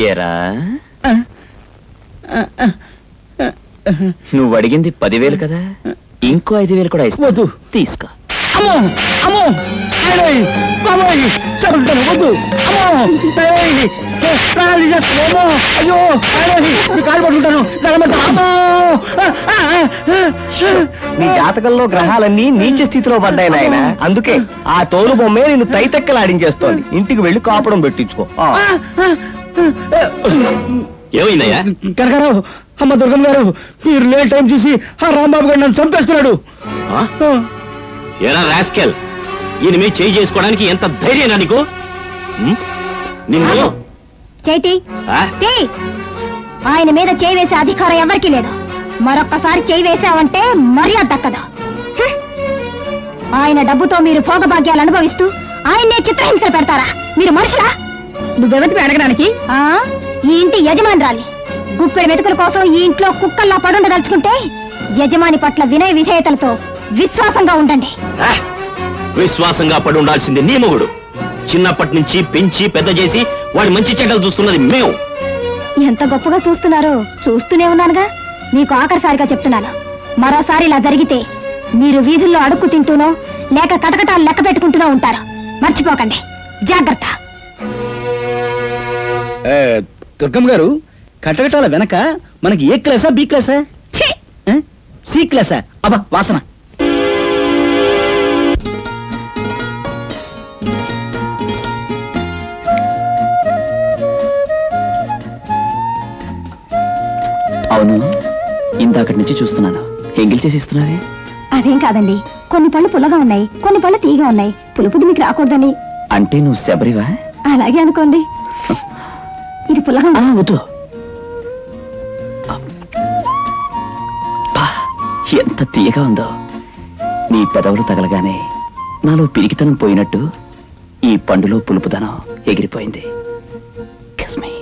ఏరా, నువ్వు అడిగింది 10,000 కదా, ఇంకో 5,000 కూడా ఇస్తా. వద్దు, తీసుకో. అమ్మో అమ్మో, నాయనోయ్, బాబోయ్, చదువుతాను. వద్దు, అమ్మో, ప్రాణాలు తీసేస్తాను. అయ్యో నాయనోయ్, కాలు పట్టుకుంటాను. నీ జాతకంలో గ్రహాలన్నీ నీచ స్థితిలో పడ్డాయి నాయన. అందుకే ఆ తోలు బొమ్మే నిన్ను తైతెక్కలాడించేస్తోంది. ఇంటికి వెళ్ళి కాపడం పెట్టించుకో. ఏమైందయ్యా? కనకారావు, అమ్మ దుర్గమ్మ గారు, మీరు లేట్ టైం చూసి ఆ రాంబాబు గారు నన్ను చంపేస్తున్నాడు. ఎరా రాస్కెల్, ఈయన మీద చేయి చేసుకోవడానికి ఎంత ధైర్యం నీకు? నిన్ను చేతి ఆయన మీద చేయి వేసే అధికారం ఎవరికీ లేదు. మరొక్కసారి చేయి వేసావంటే మర్యాద దక్కదు. ఆయన డబ్బుతో మీరు భోగభాగ్యాలు అనుభవిస్తూ ఆయన్నే చిత్రహింస పెడతారా? మీరు మనుషులా? నువ్వెవతివి అడగడానికి? ఈ ఇంటి యజమానురాలి. గుప్పెడు మెతుకుల కోసం ఈ ఇంట్లో కుక్కల్లా పడుండదలుచుకుంటే యజమాని పట్ల వినయ విధేయతలతో విశ్వాసంగా ఉండండి. విశ్వాసంగా పడి ఉండాల్సింది నీ మొగుడు. చిన్నప్పటి నుంచి పెంచి పెద్ద చేసి వాడి మంచి చెడ్డలు చూస్తున్నది మేము. ఎంత గొప్పగా చూస్తున్నారో చూస్తూనే ఉన్నానుగా. మీకు ఆఖరిసారిగా చెప్తున్నాను, మరోసారి ఇలా జరిగితే మీరు వీధుల్లో అడుక్కు తింటూనో లేక కటకటాలు లెక్క పెట్టుకుంటూనో ఉంటారు. మర్చిపోకండి. జాగ్రత్త. దుర్గమ్మ గారు, కటకటాల వెనక మనకి ఏ క్లాసా బి క్లాసా సి క్లాసా? అబ్బా వాసన. అవును, ఇందాకటి నుంచి చూస్తున్నాను. ఎంగిల్ చేసి ఇస్తున్నారే. అదేం కాదండి, కొన్ని పళ్ళు పుల్లగా ఉన్నాయి, కొన్ని పళ్ళు తీగా ఉన్నాయి. పులుపుది మీకు రాకూడదని. అంటే నువ్వు శబరివా? అలాగే అనుకోండి. ఇది పుల్లగా ఉంది. వద్దు. ఎంత తీయగా ఉందో. నీ పెదవులు తగలగానే నాలో పిరికితనం పోయినట్టు ఈ పండులో పులుపుదనం ఎగిరిపోయింది. Kiss me.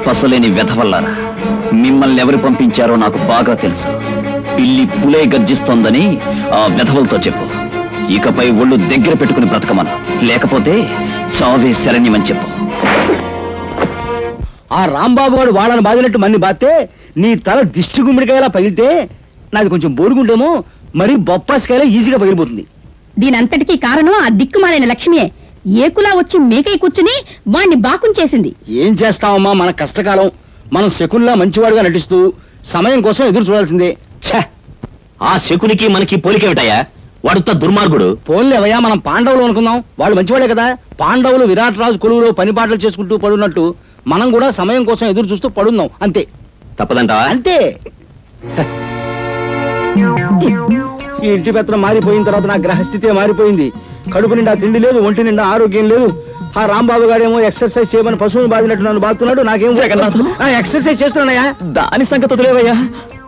పసలేని వెధవల్లారా, మిమ్మల్ని ఎవరు పంపించారో నాకు బాగా తెలుసు. పిల్లి పులే గర్జిస్తోందని ఆ వెధవలతో చెప్పు. ఇకపై ఒళ్ళు దగ్గర పెట్టుకుని బ్రతకమను, లేకపోతే చావే శరణ్యమని చెప్పు. ఆ రాంబాబు వాడు వాళ్ళని బాధినట్టు మన్ని బాతే నీ తల దిష్టి గుమ్మిడికాయలా పగిలితే నాది కొంచెం బోరుగుంటేమో మరి బొప్పాసికాయలా ఈజీగా పగిలిపోతుంది. దీనంతటికీ కారణం ఆ దిక్కుమాలిన లక్ష్మియే. ఏకులా వచ్చి మేకై కూర్చుని వాణ్ణి బాకుం చేసింది. ఏం చేస్తావమ్మా, మన కష్టకాలం. మనం శకునిలా మంచివాడుగా నటిస్తూ సమయం కోసం ఎదురు చూడాల్సిందే. ఆ శకునికి మనకి పోలికేమిటయ్యా? వాడుత దుర్మార్గుడు. పోన్లేవయ్యా, మనం పాండవులు అనుకుందాం, వాళ్ళు మంచివాడే కదా. పాండవులు విరాట్ రాజు కొలువులో పని పాటలు చేసుకుంటూ పడున్నట్టు మనం కూడా సమయం కోసం ఎదురు చూస్తూ పడున్నాం. అంతే. తప్పదంటావా? అంతే. ఈ ఇంటి పెత్తనం మారిపోయిన తర్వాత నా గ్రహస్థితే మారిపోయింది. కడుపు నిండా తిండి లేదు, ఒంటి నిండా ఆరోగ్యం లేదు. ఆ రాంబాబు గారేమో ఎక్సర్సైజ్ చేయమని పశువులు బాధినట్టు నన్ను బాగుతున్నాడు. నాకేం ఎక్సర్సైజ్ చేస్తున్నానయ్యా. దాని సంగతి వదిలేవయ్యా.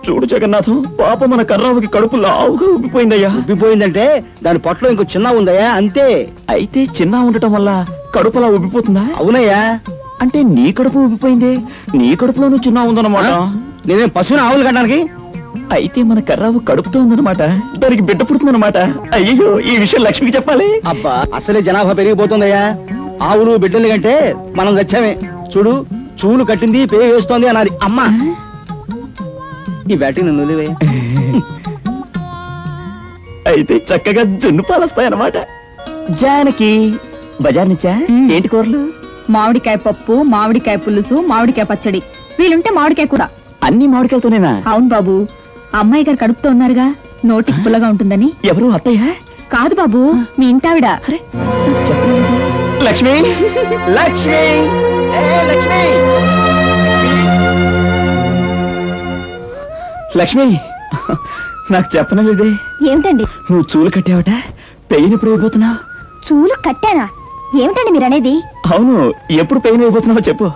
చూడు జగన్నాథం, పాప మన కర్రావుకి కడుపు లావుగా ఉబ్బిపోయిందయ్యా. ఉబ్బిపోయిందంటే దాని పొట్టలో ఇంకో చిన్న ఉందయ్యా, అంతే. అయితే చిన్న ఉండటం వల్ల కడుపులా ఉబ్బిపోతుందా? అవునయ్యా. అంటే నీ కడుపు ఉబ్బిపోయింది, నీ కడుపులోనూ చిన్న ఉందన్నమాట. నేనేం పశువుని ఆవులు కట్టడానికి? అయితే మన కర్రావు కడుపుతో ఉందన్నమాట, దానికి బిడ్డ పుడుతుందన్నమాట. అయ్యో, ఈ విషయం లక్ష్మికి చెప్పాలి. అబ్బా, అసలే జనాభా పెరిగిపోతుందయ్యా. ఆవులు బిడ్డలు కంటే మనం తెచ్చామే. చూడు, చూలు కట్టింది పేరు వేస్తోంది అన్నది అమ్మ. ఈ బ్యాటింగ్ నన్ను వదిలివే. అయితే చక్కగా జున్ను పాలొస్తాయన్నమాట. జానకి బజార్ నుంచా? ఏంటి కూరలు? మామిడికాయ పప్పు, మామిడికాయ పులుసు, మామిడికాయ పచ్చడి. వీలుంటే మామిడికాయ కూర. అన్ని మామిడికాయలతోనేనా? అవును బాబు, అమ్మాయి గారు కడుపుతో ఉన్నారుగా, నోటికి పుల్లగా ఉంటుందని. ఎవరు? అత్తయ్య? కాదు బాబు, మీ ఇంటావిడ. లక్ష్మి, లక్ష్మి, లక్ష్మి, లక్ష్మి, నాకు చెప్పనలేదే. ఏమిటండి? నువ్వు చూలు కట్టావట, పెయిన్ ఎప్పుడు అయిపోతున్నావు? చూలు కట్టానా? ఏమిటండి మీరు అనేది? అవును, ఎప్పుడు పెయిన్ అయిపోతున్నావో చెప్పు.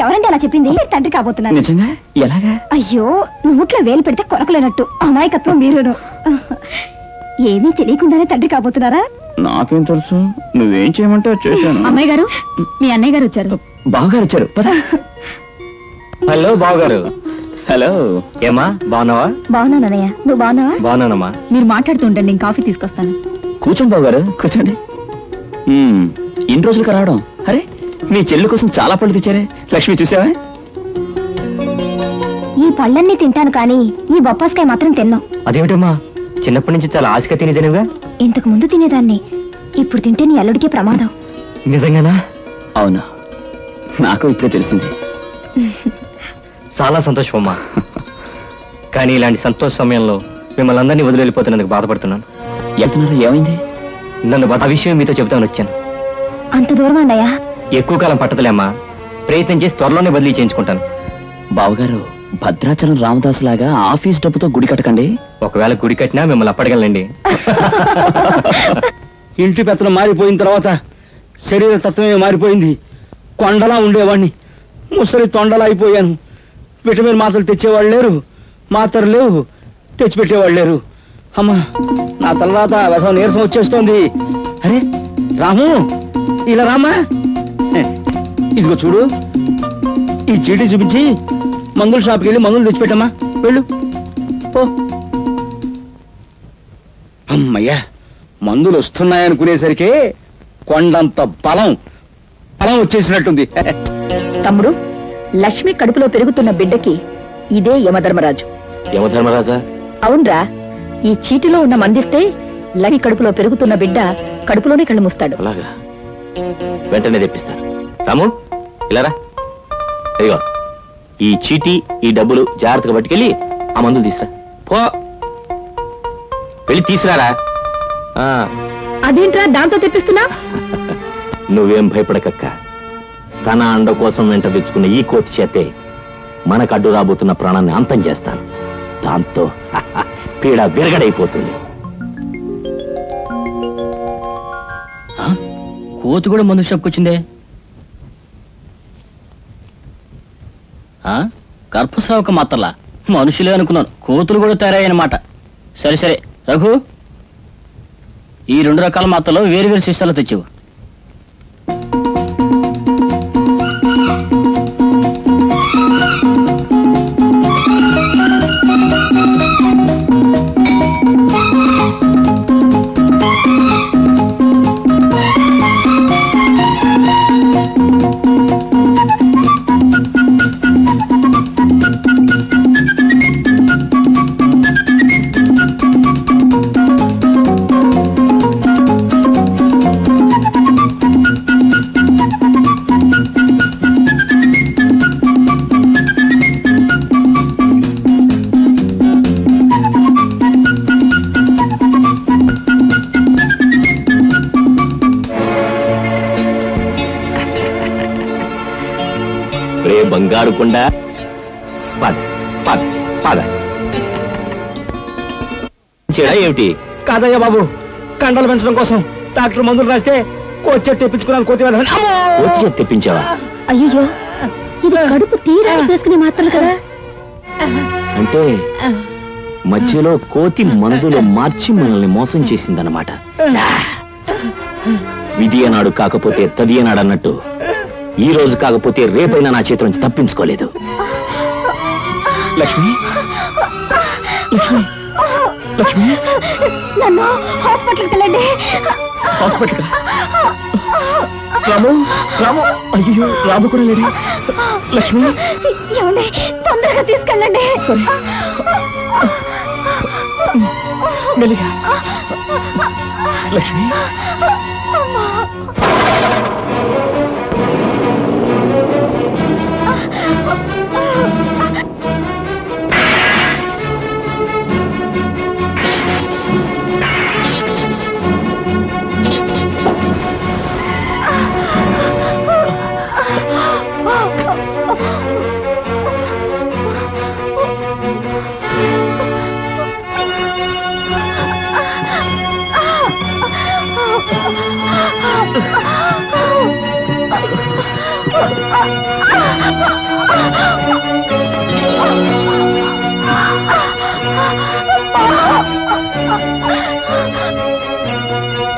ఎవరండి అలా చెప్పింది? తండ్రి కాబోతున్నారు. నిజంగా? ఎలాగా? అయ్యో, నోట్లో వేలు పెడితే కొరకలేనట్టు అమాయకత్వం మీరును. ఏమీ తెలియకుండానే తండ్రి కాబోతున్నారా? నాకేం తెలుసు, నువ్వేం చేయమంటే చేశాను. అమ్మాయి గారు, మీ అన్నయ్య గారు వచ్చారు. బావగారు వచ్చారు, పద. హలో బావగారు. హలో. ఏమా బాగున్నావా? బాగున్నానన్నయ్య, నువ్వు బాగున్నావా? బాగున్నానమ్మా. మీరు మాట్లాడుతూ ఉండండి, నేను కాఫీ తీసుకొస్తాను. కూర్చోండి బావగారు, కూర్చోండి. ఇన్ని రోజులకు రావడం. అరే, మీ చెల్లి కోసం చాలా పళ్ళు తెచ్చారే. లక్ష్మి చూసావా? ఈ పళ్ళన్నీ తింటాను కానీ ఈ బొప్పాస్కాయ మాత్రం తిన్నావు. అదేమిటమ్మా, చిన్నప్పటి నుంచి చాలా ఆశగా తినేదేనుగా. ఇంతకు ముందు తినేదాన్ని, ఇప్పుడు తింటే నీ అల్లుడికే ప్రమాదం. నిజంగానా? అవును, నాకు ఇప్పుడే తెలిసింది. చాలా సంతోషం అమ్మా. కానీ ఇలాంటి సంతోష సమయంలో మిమ్మల్ని అందరినీ వదిలి వెళ్ళిపోతున్నందుకు బాధపడుతున్నాను. వెళ్తున్నారు? ఏమైంది? నన్ను ఆ విషయం మీతో చెబుతాను వచ్చాను. అంత దూరం అన్నయ్య? ఎక్కువ కాలం పట్టదులే అమ్మా, ప్రయత్నం చేసి త్వరలోనే బదిలీ చేయించుకుంటాను. బావగారు, భద్రాచలం రామదాసు లాగా ఆఫీస్ డబ్బుతో గుడి కట్టకండి. ఒకవేళ గుడి కట్టినా మిమ్మల్ని అప్పడగలండి. ఇంటి పెత్తనం మారిపోయిన తర్వాత శరీర తత్వమే మారిపోయింది. కొండలా ఉండేవాడిని, ముసలి తొండలా అయిపోయాను. విటమిన్ మాత్రలు తెచ్చేవాళ్ళు లేరు, మాత్రలు లేవు, తెచ్చిపెట్టేవాళ్ళు లేరు. అమ్మా, నా తలరాత వ్యసం నీరసం వచ్చేస్తోంది. అరే రాము, ఇలా రామా, ఇదిగో చూడు, ఈ చీటీ చూపించి మందుల షాప్కి వెళ్ళి మందులు తెచ్చిపెట్టమ్మా, వెళ్ళు. ఓ అమ్మయ్యా, మందులు వస్తున్నాయనుకునేసరికి కొండంత బలం వచ్చేసినట్టుంది. తమ్ముడు, లక్ష్మి కడుపులో పెరుగుతున్న బిడ్డకి ఇదే యమధర్మరాజు. యమధర్మరాజా? అవునరా, ఈ చీటిలో ఉన్న మందిస్తే లక్ష్మి కడుపులో పెరుగుతున్న బిడ్డ కడుపులోనే కళ్ళు మూస్తాడు. అలాగా? వెంటనే తెప్పిస్తాను. రాము, ఇలారా. ఇదిగో ఈ చీటీ, ఈ డబ్బులు జాగ్రత్తగా పట్టుకెళ్ళి ఆ మందులు తీసురా. పో, వెళ్ళి తీసురారా. అదేంట్రా దాంతో తెప్పిస్తున్నా? నువ్వేం భయపడకక్క. తన అండ కోసం వెంట తెచ్చుకున్న ఈ కోతి చేతే మనకు అడ్డు రాబోతున్న ప్రాణాన్ని అంతం చేస్తాను. దాంతో పీడ విరగడైపోతుంది. కోతి కూడా మందు షాప్కి వచ్చిందే. గర్భసావక మాత్రలా మనుషులే అనుకున్నాను, కోతులు కూడా తయారయ్యనమాట. సరే సరే రఘు, ఈ 2 రకాల మాత్రలు వేరు వేరు శిష్టాలు తెచ్చావు. బంగారు కొండ, పద పద పద. ఏమిటి? కాదయ్యా బాబు, కండలు పెంచడం కోసం డాక్టర్ మందులు రాస్తే కోతి తెప్పించుకున్నాను. కోతి తెప్పించావా? అయ్యో, ఇది కడుపు తీరా వేసుకునే మాత్రలు కదా. అంటే మధ్యలో కోతి మందులు మార్చి మనల్ని మోసం చేసిందన్నమాట. విధి అన్నాడు కాకపోతే తది అన్నాడు అన్నట్టు ఈ రోజు కాకపోతే రేపైనా నా చేతి నుంచి తప్పించుకోలేదు. లక్ష్మి, లక్ష్మి, లక్ష్మి, నన్ను హాస్పిటల్కి వెళ్ళండి. హాస్పిటల్? రాము రాము అయ్యో రాము కూడా లేడు. లక్ష్మి ఏమండి తొందరగా తీసుకెళ్ళండి. సరే మెల్లిగా. Lakshmi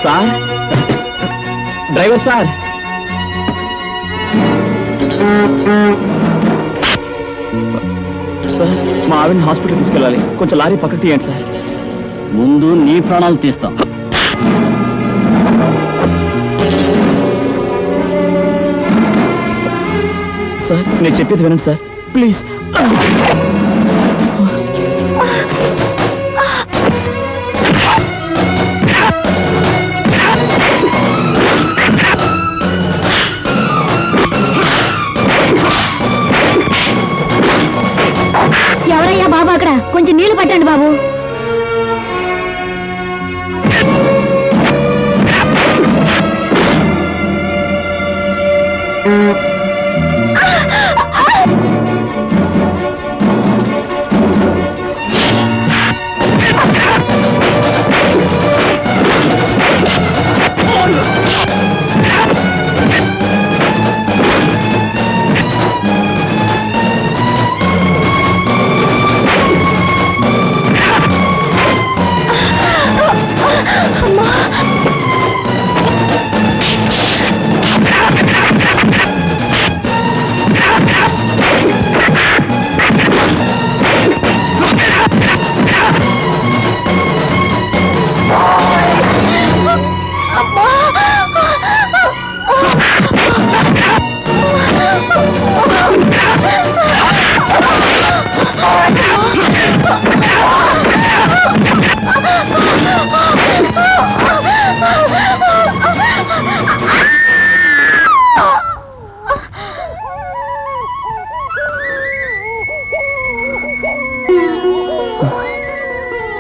sir, driver sir, sir మా ఆవిడని హాస్పిటల్ తీసుకెళ్ళాలి. కొంచెం లారీ పక్కకు తీయండి సార్. ముందు నీ ప్రాణాలు తీస్తాం. సార్ నేను చెప్పేది వినండి సార్ ప్లీజ్. ఎవరయ్యా బాబు అక్కడ? కొంచెం నీళ్లు పట్టండి బాబు.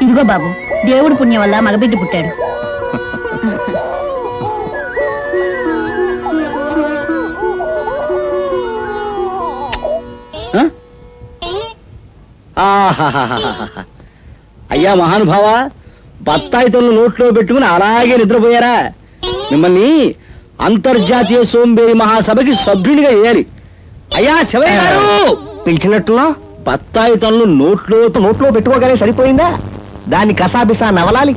ఇదిగో బాబు, దేవుడి పుణ్యం వల్ల మగబిడ్డ పుట్టాడు. అయ్యా మహానుభావ, బత్తాయి తొన్ను నోట్లో పెట్టుకుని అలాగే నిద్రపోయారా? మిమ్మల్ని అంతర్జాతీయ సోంబేరి మహాసభకి సభ్యునిగా వేయాలి. అయ్యా శివయ్య గారు పిలిచినట్టున్నా బత్తాయి తన్ను నోట్లో పెట్టుకోగానే సరిపోయిందా? దాన్ని కసాబిసా నవలాలి,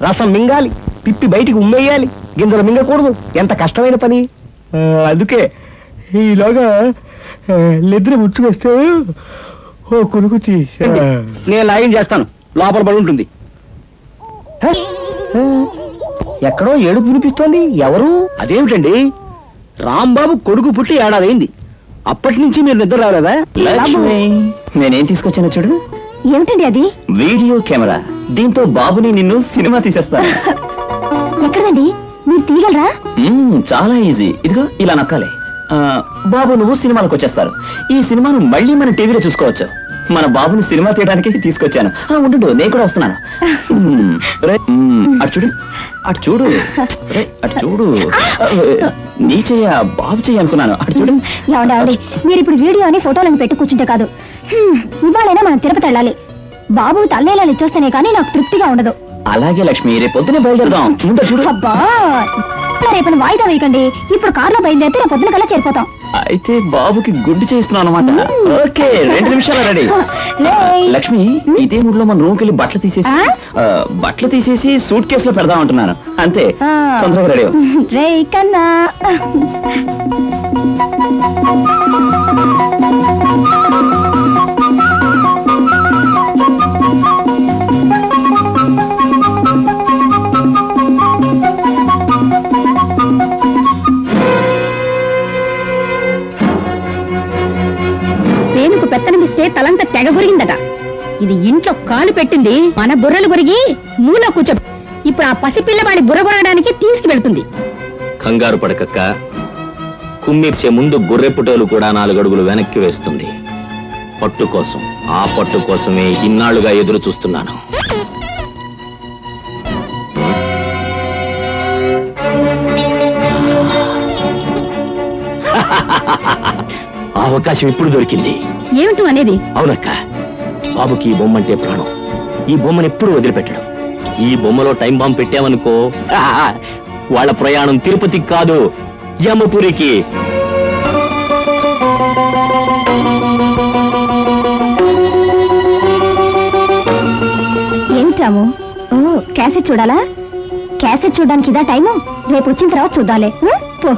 రసం మింగాలి, పిప్పి బయటికి ఉమ్మేయాలి, గింజలు మింగకూడదు. ఎంత కష్టమైన పని. అందుకే ఈలోగా నిద్ర ముచ్చుకొస్తే ఓ కొనుకు నేను లాగిన్ చేస్తాను, లోపల పడి ఉంటుంది. ఎక్కడో ఏడుపు వినిపిస్తోంది. ఎవరు? అదేమిటండి, రాంబాబు కొడుకు పుట్టి ఏడాదైంది. అప్పటి నుంచి మీరు నిద్ర రాలేదా? లక్ష్మి నేనేం తీసుకొచ్చానో చూడు. ఏమిటండి అది? Video camera. దీంతో బాబుని నిన్ను సినిమా తీసేస్తాను. ఎక్కడండి? మీరు తీయగలరా? చాలా ఈజీ. ఇదిగో ఇలా నొక్కాలి. బాబు నువ్వు సినిమాలకు వచ్చేస్తారు. ఈ సినిమాను మళ్ళీ మన టీవీలో చూసుకోవచ్చు. మన బాబుని సినిమా తీయడానికి తీసుకొచ్చాను. ఉండు, నేను కూడా వస్తున్నాను. అటు చూడు, అటు చూడు, అటు చూడు. నీ చెయ్య బాబు చెయ్యి అనుకున్నాను. అటు చూడు. ఏమండి, మీరు ఇప్పుడు వీడియోని ఫోటోలను పెట్టి కూర్చుంటే కాదు. ఇవాళైనా మనం తిరుపతి వెళ్ళాలి. బాబు తల్లేలా ఇచ్చొస్తేనే కానీ నాకు తృప్తిగా ఉండదు. అలాగే లక్ష్మి, రేపు పొద్దునే బయలుదేరదాం. ముందు చూడు. అబ్బా, రేపని వాయిదా వేయకండి. ఇప్పుడు కార్లో బయలుదేరితే రేపు పొద్దున కల్లా చేరిపోతాం. అయితే బాబుకి గుడ్డు చేస్తున్నావు అనమాట. ఓకే, 2 నిమిషాలు రెడీ. లక్ష్మి, ఇదే మూడ్లో మన రూమ్కి వెళ్ళి బట్టలు తీసేసి సూట్ కేసులో పెడదాం అంటున్నాను. అంతే, తొందరగా రెడీ. రే కన్నా. తెగ గురిగిందట. ఇది ఇంట్లో కాలు పెట్టింది మన బుర్రలు గురిగి మూల కూర్చో. ఇప్పుడు ఆ పసిపిల్లవాడి బుర్ర గురగడానికి తీసుకువెళ్తుంది. కంగారు పడకక్క, కుమ్మిర్చే ముందు గొర్రెపుటోలు కూడా 4 అడుగులు వెనక్కి వేస్తుంది. పట్టు కోసం, ఆ పట్టు కోసమే ఇన్నాళ్లుగా ఎదురు చూస్తున్నాను. ఆ అవకాశం ఇప్పుడు దొరికింది. ఏమిటి అనేది? అవునక్క, బాబుకి ఈ బొమ్మ అంటే ప్రాణం. ఈ బొమ్మను ఎప్పుడు వదిలిపెట్టడు. ఈ బొమ్మలో టైం బాంబ్ పెట్టామనుకో, వాళ్ళ ప్రయాణం తిరుపతికి కాదు, యమపురికి. ఏమిటాము? ఓ, క్యాసెట్ చూడాలా? క్యాసెట్ చూడడానికి ఇదా టైము? రేపు వచ్చిన తర్వాత చూద్దాంలే. పో.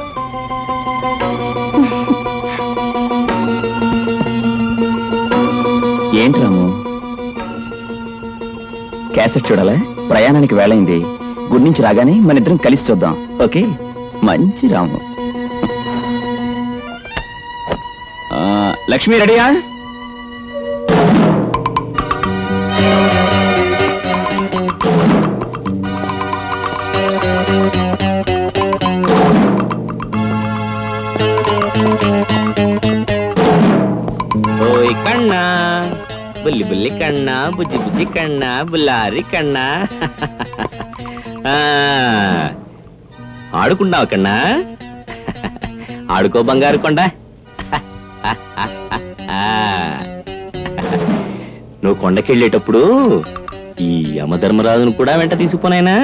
ఏంటి రాము, క్యాసెట్ చూడాలా? ప్రయాణానికి వేళైంది. గుడి నుంచి రాగానే మన ఇద్దరం కలిసి చూద్దాం. ఓకే? మంచి రాము. లక్ష్మి రెడీయా? ఓయ్ కన్నా, బుల్లి బుల్లి కన్నా, బుజ్జి బుజ్జి కన్నా, బుల్లారి కన్నా. ఆడుకున్నావు కన్నా? ఆడుకో బంగారు కొండ. నువ్వు కొండకెళ్ళేటప్పుడు ఈ యమధర్మరాజును కూడా వెంట తీసుకుపోనాయనా?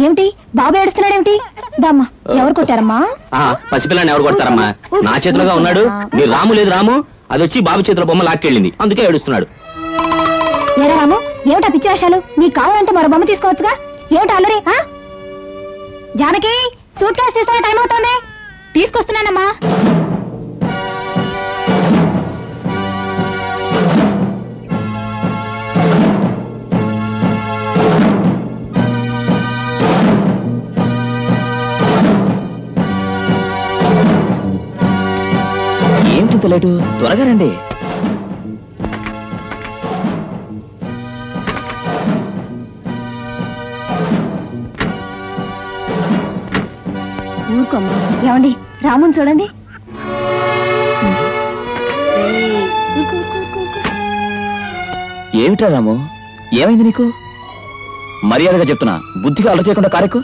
ఏమిటి బాబు ఏడుస్తున్నాడేమిటి? దామ్మా, ఎవరు కొట్టారమ్మా? పసిపిల్లని ఎవరు కొడతారమ్మా? నా చేతిలోగా ఉన్నాడు. మీరు రాము లేదు, రాము అది వచ్చి బాబు చేతిలో బొమ్మ లాక్కెళ్ళింది, అందుకే ఏడుస్తున్నాడు. ఏరా రాము, ఏమిటా పిచ్చి వేషాలు? నీకు కావాలంటే మరో బొమ్మ తీసుకోవచ్చుగా. ఏమిటా అల్లరి? జానకి, సూట్ కేసు తీసుకునే టైం అవుతోంది. తీసుకొస్తున్నానమ్మా. ఏంటి లేటు? త్వరగా రండి. ఊరుకోమ్మా. ఏమండి, రాముని చూడండి. ఏమిటా రాము, ఏమైంది నీకు? మర్యాదగా చెప్తున్నా, బుద్ధిగా అలా చేయకుండా కారెక్కు.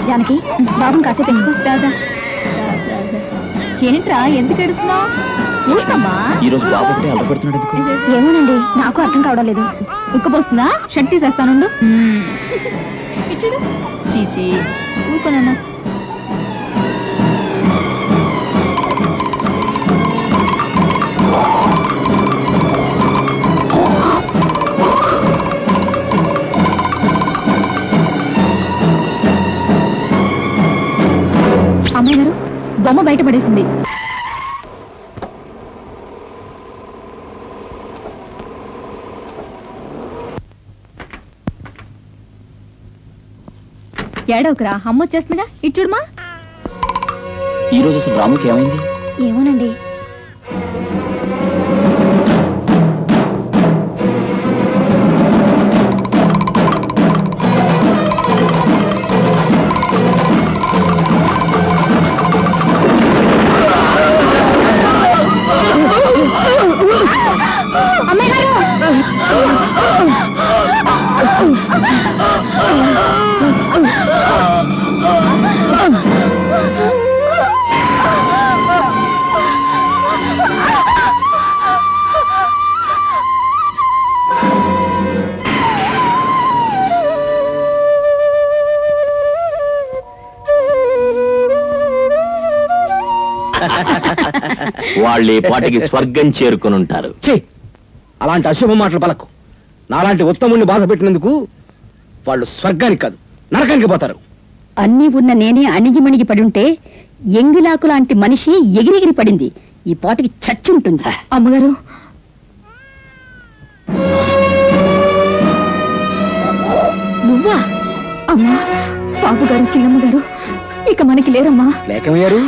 జానకి, బాబుని కాసేపు పెంచుకో. దాదా, ఏంట్రా ఎందుకు ఏడుస్తున్నావు? ఏంటమ్మా ఈ రోజు బాబు ఒకటే అల్లబడుతున్నాడు ఎందుకు? ఏమోనండి, నాకు అర్థం కావడం లేదు. ఉక్కపోస్తుందా? శక్తి చేస్తానుండు. ఇచ్చుడు. చీచి ఊరుకోనన్నా. అమ్మాయి గారు, బొమ్మ బయటపడేసింది. ఏడవకురా, అమ్మ వచ్చేస్తుందిగా. ఇచ్చుడుమా. ఈ రోజు అసలు రాముకి ఏమైంది? ఏమోనండి. వాళ్ళు ఈ పాటికి స్వర్గం చేరుకుని ఉంటారు. ఛీ, అలాంటి అశుభ మాటలు పలకు. నాలాంటి ఉత్తముణ్ణి బాధ పెట్టినందుకు వాళ్ళు స్వర్గానికి కాదు నరకానికి పోతారు. అన్నీ ఉన్న నేనే అణిగిమణిగి పడుంటే ఎంగిలాకు లాంటి మనిషి ఎగిరెగిరి పడింది. ఈ పాటికి చచ్చి ఉంటుంది. అమ్మగారు, నువ్వా? అమ్మా, బాబు గారు, చిన్నమ్మ గారు ఇక మనకి లేరమ్మా. లేకమయ్యారు.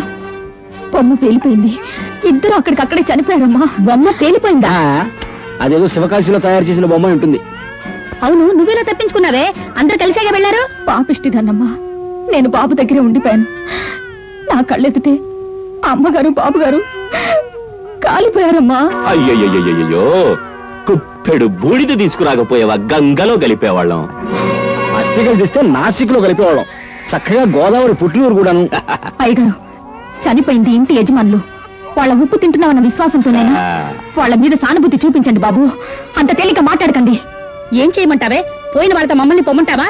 బొమ్మ పేలిపోయింది. ఇద్దరు అక్కడికక్కడే చనిపోయారమ్మా. బొమ్మ పేలిపోయిందా? అదేదో శివకాశిలో తయారు చేసిన బొమ్మ ఉంటుంది. అవును, నువ్వెలా తప్పించుకున్నావే? అందరు కలిసాగా వెళ్ళారు. పాపిష్టిదాన్నమ్మా, నేను బాబు దగ్గరే ఉండిపోయాను. నా కళ్ళెదుటే అమ్మగారు బాబు గారు కాలిపోయారమ్మా. అయ్యయ్యో, కుప్పెడు బూడిద తీసుకురాకపోయావా? గంగలో కలిపేవాళ్ళం. అస్థికలు తీస్తే నాసిక్లో కలిపేవాళ్ళం. చక్కగా గోదావరి పుట్టినూరు కూడాను. అయ్యగారు, చనిపోయింది ఇంటి యజమానులు. వాళ్ళ ఉప్పు తింటున్నామన్న విశ్వాసంతోనేనా? వాళ్ళ మీద సానుభూతి చూపించండి బాబు. అంత తేలిక మాట్లాడకండి. ఏం చేయమంటావే? పోయిన వాళ్ళతో మమ్మల్ని పొమ్మంటావా?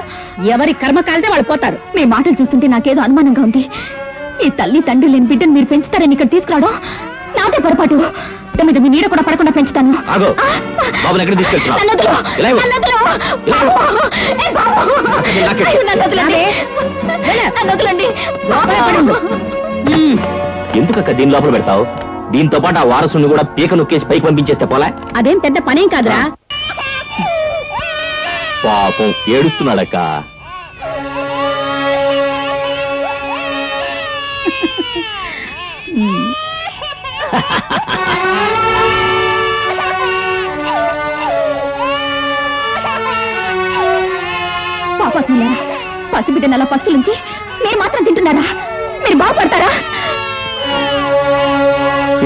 ఎవరి కర్మ కాలితే వాళ్ళు పోతారు. మీ మాటలు చూస్తుంటే నాకేదో అనుమానంగా ఉంది. ఈ తల్లి తండ్రి లేని బిడ్డను మీరు పెంచుతారని ఇక్కడ తీసుకురావడం నాదే పొరపాటు. మీద మీ నీడ కూడా పడకుండా పెంచుతాను. ఆగో, బాబుని ఎక్కడ తీసుకెళ్తున్నావు? నన్ను వదలు. ఇలా ఇవ్వు. నన్ను వదలు. ఇలా ఇవ్వు. బాబు. ఏ బాబు. నాకే. అయ్యో, నన్ను వదలండి. నన్ను వదలండి. లోపలే పడి ఉండు. ఎందుకక్క దీని లోపల పెడతావు? దీంతో పాటు ఆ వారసుని కూడా పీక నొక్కేసి పైకి పంపించేస్తే పోలా? అదేం పెద్ద పనేం కాదురా. పాపం ఏడుస్తున్నాడక్క. పాపాత్ములారా, పసిబిడ్డను అలా పస్తులుంచి మీరు మాత్రం తింటున్నారా? మీరు బాగుపడతారా?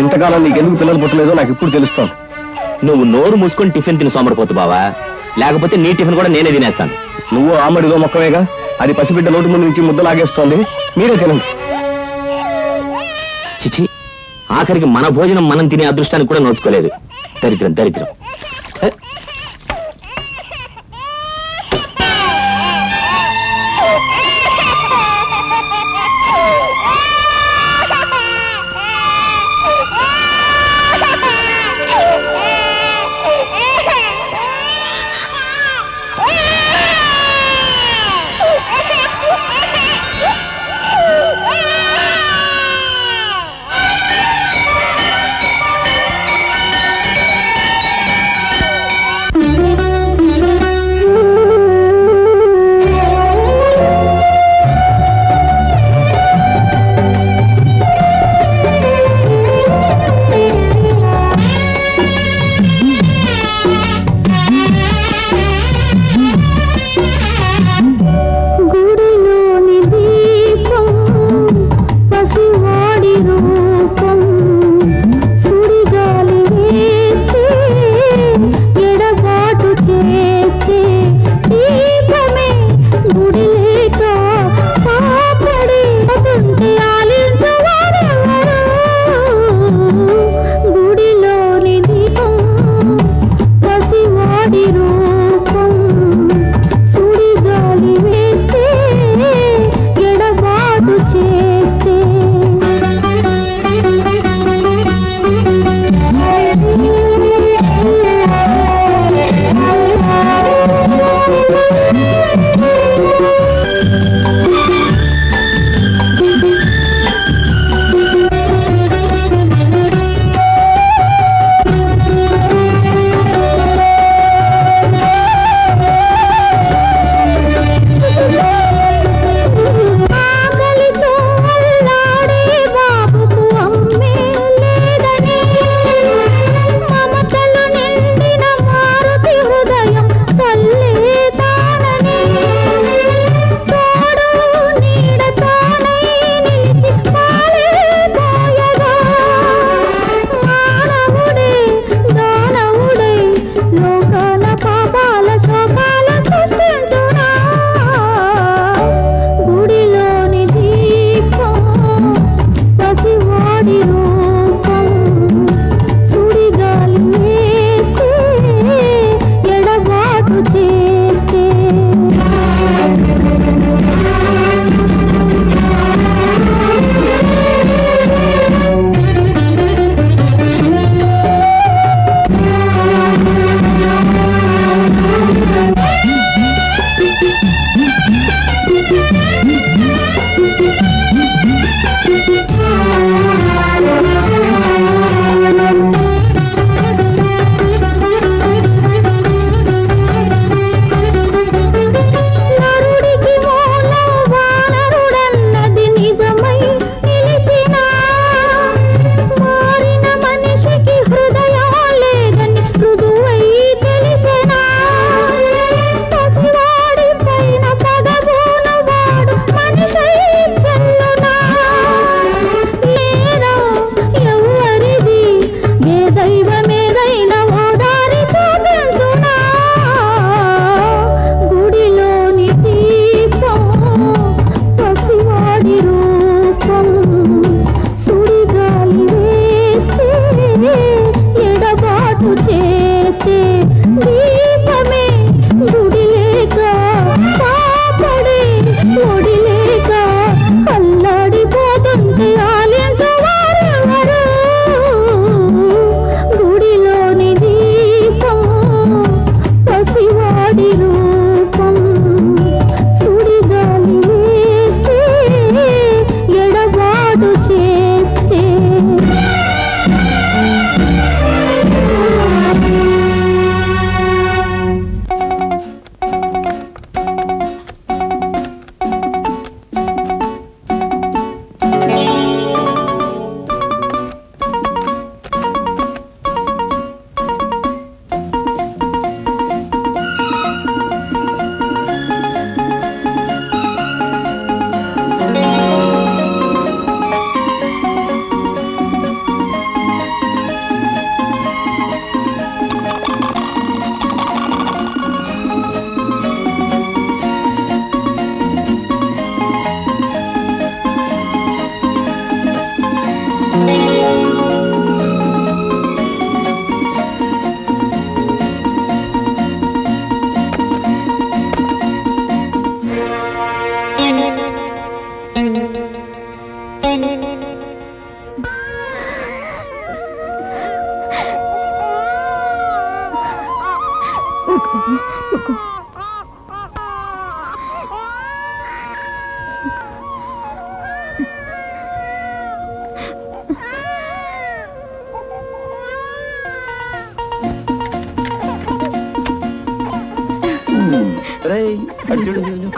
ఇంతకాలం నీకెందుకు పిల్లలు పుట్టలేదో నాకు ఇప్పుడు తెలుస్తోంది. నువ్వు నోరు మూసుకొని టిఫిన్ తిని సోమరిపోతు బావా, లేకపోతే నీ టిఫిన్ కూడా నేనే తినేస్తాను. నువ్వు ఆమడిలో మొక్కవేగా, అది పసిబిడ్డ నోటి ముందు నుంచి ముద్ద లాగేస్తోంది. మీరే తినండి. చిచి, ఆఖరికి మన భోజనం మనం తినే అదృష్టానికి కూడా నోచుకోలేదు. దరిద్రం దరిద్రం.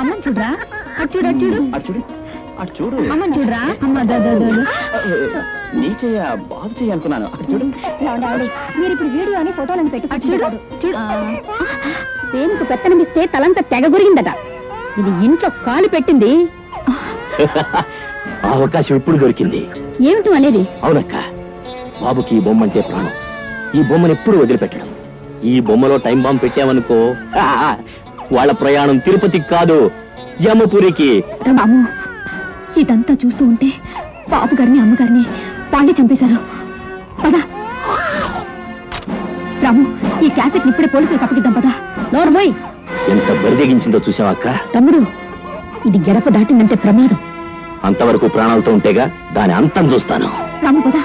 అమ్మని చూడరా, అటు చూడు, అటు చూడు, అటు చూడు, అటు చూడు. అమ్మని చూడరా. అమ్మ నీ చెయ్య బాబు చెయ్యి అనుకున్నాను. అటు చూడు. మీరు ఇప్పుడు వీడియోని ఫోటోలను పెట్టి అటు చూడు, చూడు. పేనుకు పెత్తనమిస్తే తలంతా తెగ గురిగిందట. ఇది ఇంట్లో కాలు పెట్టింది. ఆ అవకాశం ఇప్పుడు దొరికింది. ఏమిటి అనేది? అవునక్క, బాబుకి ఈ బొమ్మ అంటే ప్రాణం. ఈ బొమ్మను ఎప్పుడు వదిలిపెట్టడం. ఈ బొమ్మలో టైం బాంబ్ పెట్టామనుకో, వాళ్ళ ప్రయాణం తిరుపతికి కాదు, యమపురికి. బాబు, ఇదంతా చూస్తూ ఉంటే బాబు గారిని అమ్మగారిని వాళ్ళే చంపేశారు. పదా రాము, ఈ క్యాసెట్ ఇప్పుడే పోలీసులకు అప్పగిద్దాం. పదా. నోర్మోయ్, ఎంత బరిదెగించిందో చూసావక్క. తమ్ముడు, ఇది గడప దాటిందంటే ప్రమాదం. అంతవరకు ప్రాణాలతో ఉంటేగా దాని అంతం చూస్తాను. రాము పదా.